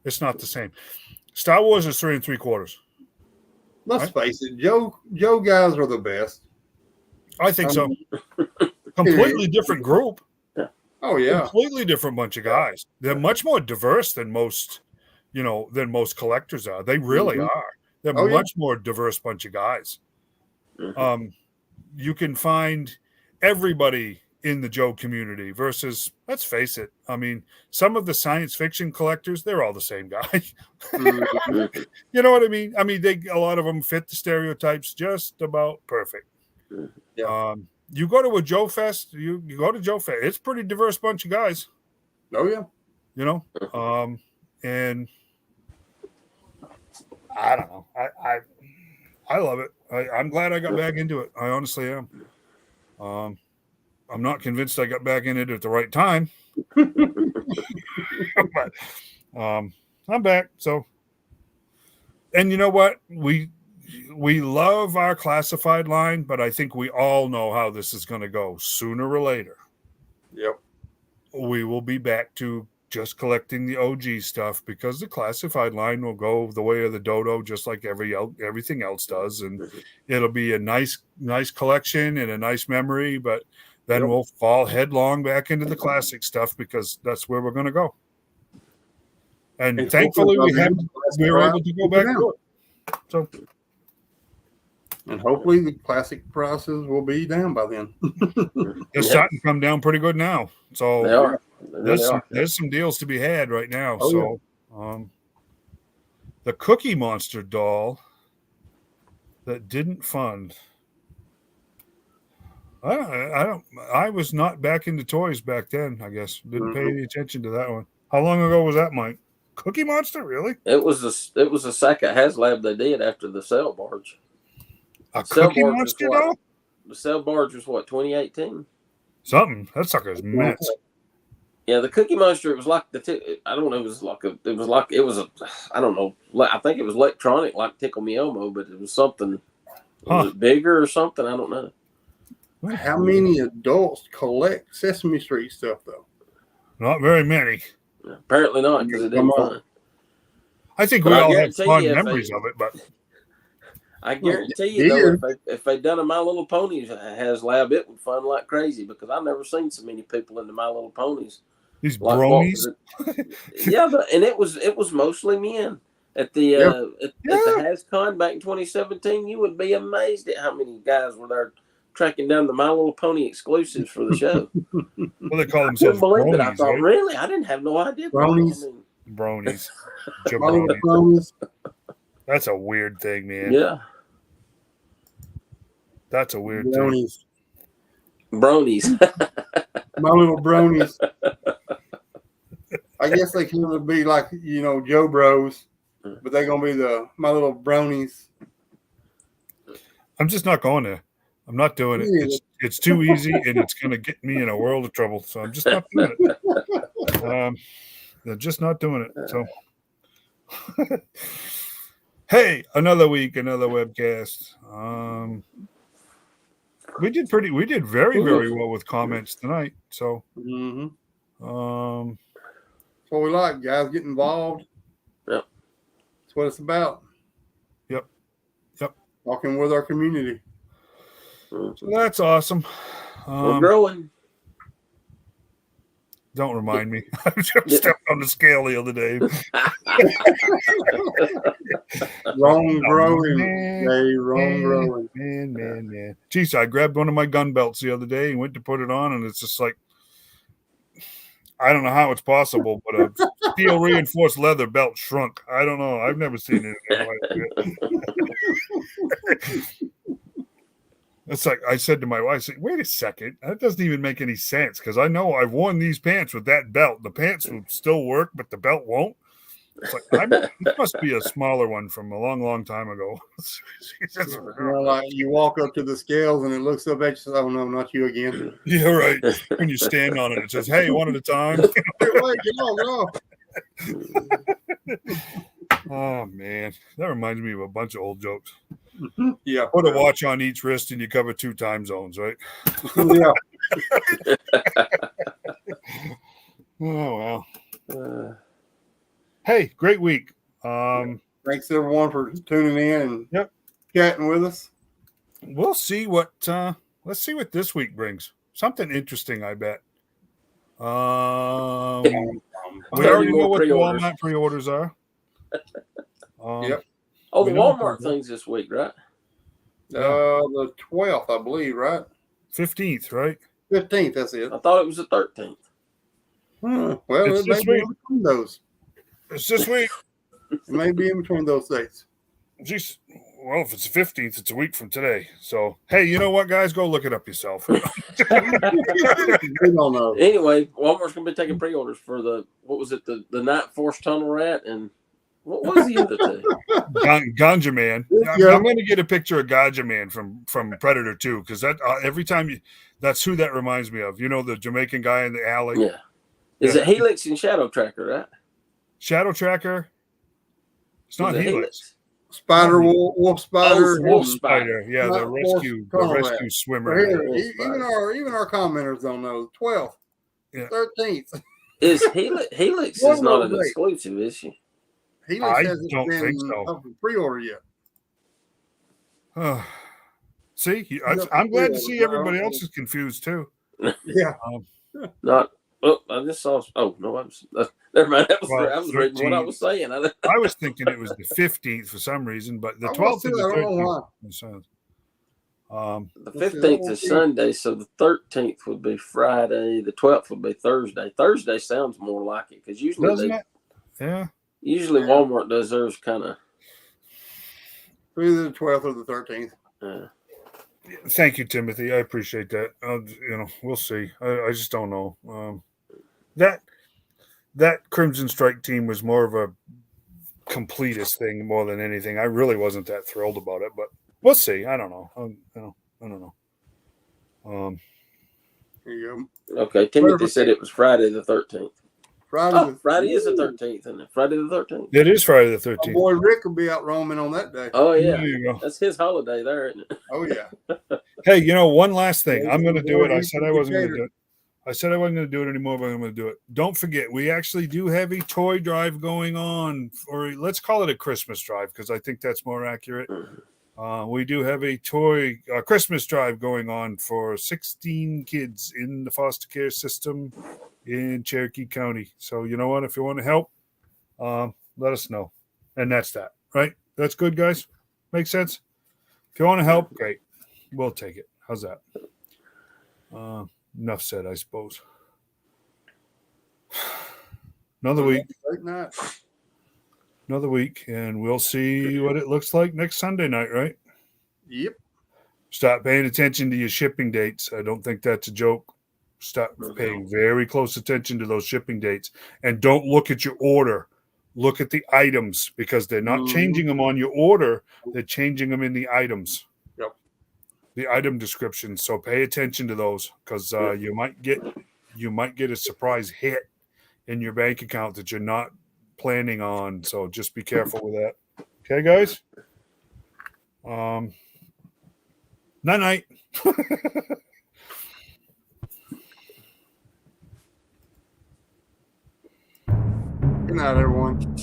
It's not the same. Star Wars is 3 3/4. Let's face it, Joe guys are the best. I think so. Completely different group. Oh yeah, completely different bunch of guys. They're much more diverse than most collectors are. They really are. They're much more diverse bunch of guys. You can find everybody in the Joe community versus, let's face it, I mean, some of the science fiction collectors, they're all the same guy. You know what I mean? I mean, a lot of them fit the stereotypes just about perfect. Yeah. You go to a Joe Fest, you go to Joe Fest, it's a pretty diverse bunch of guys. Oh yeah. You know? And I don't know. I love it. I'm glad I got back into it. I honestly am. I'm not convinced I got back in it at the right time. But I'm back. So, and you know what? We love our Classified line, but I think we all know how this is going to go sooner or later. Yep. We will be back to just collecting the OG stuff because the Classified line will go the way of the dodo, just like everything else does. And it'll be a nice collection and a nice memory, but then we'll fall headlong back into the classic stuff because that's where we're going to go. And thankfully we were able to go back to it. So, and hopefully the classic prices will be down by then. They're starting to come down pretty good now. So they are. There's some deals to be had right now. Oh, so, the Cookie Monster doll that didn't fund. I was not back into toys back then. I guess didn't pay any attention to that one. How long ago was that, Mike? Cookie Monster, really? It was a second HasLab they did after the Cell Barge. A Cookie Monster doll? The Cell Barge was what, 2018? Something. That sucker's minutes. Yeah, the Cookie Monster. It was like I don't know. I don't know. I think it was electronic, like Tickle Me Elmo, but it was something. Was it bigger or something? I don't know. How many adults collect Sesame Street stuff though? Not very many. Apparently not, because it didn't fun. I think we all have fond memories of it, but I guarantee you, though, if they'd done a My Little Ponies HasLab, it would fun like crazy because I've never seen so many people in the My Little Ponies. These bronies. Yeah, and it was mostly men. At the at the HasCon back in 2017, you would be amazed at how many guys were there tracking down the My Little Pony exclusives for the show. Well, they call themselves bronies. It. I thought, right? Really? I didn't have no idea. Bronies. Bronies. Bronies. That's a weird thing, man. Yeah. That's a weird bronies. thing. Bronies. My little bronies. I guess they can be like, Joe Bros, but they're going to be my little bronies. I'm just not going there. I'm not doing it. It's too easy, and it's going to get me in a world of trouble. So I'm just not doing it. They're just not doing it. So, hey, another week, another webcast. We did very, very well with comments tonight. So, that's what we like, guys. Get involved. Yep. That's what it's about. Yep. Walking with our community. So that's awesome. We're growing. Don't remind me. I just stepped on the scale the other day. Wrong growing. Man. Geez, I grabbed one of my gun belts the other day and went to put it on, and it's just like, I don't know how it's possible, but a steel reinforced leather belt shrunk. I don't know. I've never seen anything like it. It's like I said to my wife, wait a second, that doesn't even make any sense because I know I've worn these pants with that belt. The pants will still work, but the belt won't. It's like, it must be a smaller one from a long, long time ago. Like you walk up to the scales and it looks up at you and says, oh, no, not you again. Yeah, right. When you stand on it, it says, hey, one at a time. Oh, man. That reminds me of a bunch of old jokes. Yeah. Put a watch on each wrist and you cover 2 time zones, right? Yeah. Oh, well. Hey, great week. Thanks, everyone, for tuning in and chatting with us. We'll see what let's see what this week brings. Something interesting, I bet. We already know what the Walmart pre-orders are. Yep. Oh, the Walmart thing's this week, right? The 12th, I believe, right? 15th, right? 15th, that's it. I thought it was the 13th. Well, it's it may be in between those. It's this week. It may be in between those dates. Jeez. Well, if it's the 15th, it's a week from today. So, hey, you know what, guys? Go look it up yourself. We don't know. Anyway, Walmart's going to be taking pre-orders for the Night Force Tunnel Rat and what was the other thing? Ganja Man. Yeah. I'm going to get a picture of Ganja Man from Predator 2 because that every time that's who that reminds me of. You know, the Jamaican guy in the alley. Yeah. Is it Helix and Shadow Tracker, right? Shadow Tracker. It's not Helix. Spider Wolf Spider. Wolf Spider. Yeah, the rescue swimmer. Even our commenters don't know. 12th. Yeah. 13th. Is Helix is not an exclusive, is she? Helix hasn't been up for pre-order yet. See, I'm glad to see everybody else is confused too. Yeah. Not. Oh, I just saw. Oh no, never mind. I was reading what I was saying. I was thinking it was the 15th for some reason, but the 12th and the 13th. The 15th is Sunday, so the 13th would be Friday. The 12th would be Thursday. Thursday sounds more like it because usually Doesn't it? Yeah. Usually Walmart does theirs kind of either the 12th or the 13th. Thank you, Timothy. I appreciate that. We'll see. I just don't know. That Crimson Strike team was more of a completist thing more than anything. I really wasn't that thrilled about it, but we'll see. I don't know. I don't know. Here you go. Okay, Timothy said it was Friday the 13th. Friday is the 13th, isn't it? Friday the 13th. It is Friday the 13th. My boy Rick will be out roaming on that day. Oh yeah, there you go. That's his holiday there, isn't it? Oh yeah. Hey, one last thing. I'm going to do it. I said I wasn't going to do it. I said I wasn't going to do it anymore, but I'm going to do it. Don't forget, we actually do have a toy drive going on, or let's call it a Christmas drive because I think that's more accurate. We do have a Christmas drive going on for 16 kids in the foster care system in Cherokee County. So you know what? If you want to help, let us know. And that's that, right? That's good, guys? Makes sense? If you want to help, great. We'll take it. How's that? Enough said, I suppose. Another week. Another week, and we'll see what it looks like next Sunday night, right? Yep. Start paying attention to your shipping dates. I don't think that's a joke. Start paying very close attention to those shipping dates. And don't look at your order. Look at the items because they're not changing them on your order. They're changing them in the items. Yep. The item descriptions. So pay attention to those because you might get a surprise hit in your bank account that you're not planning on. So just be careful with that. Okay, guys? Night. Good night, everyone.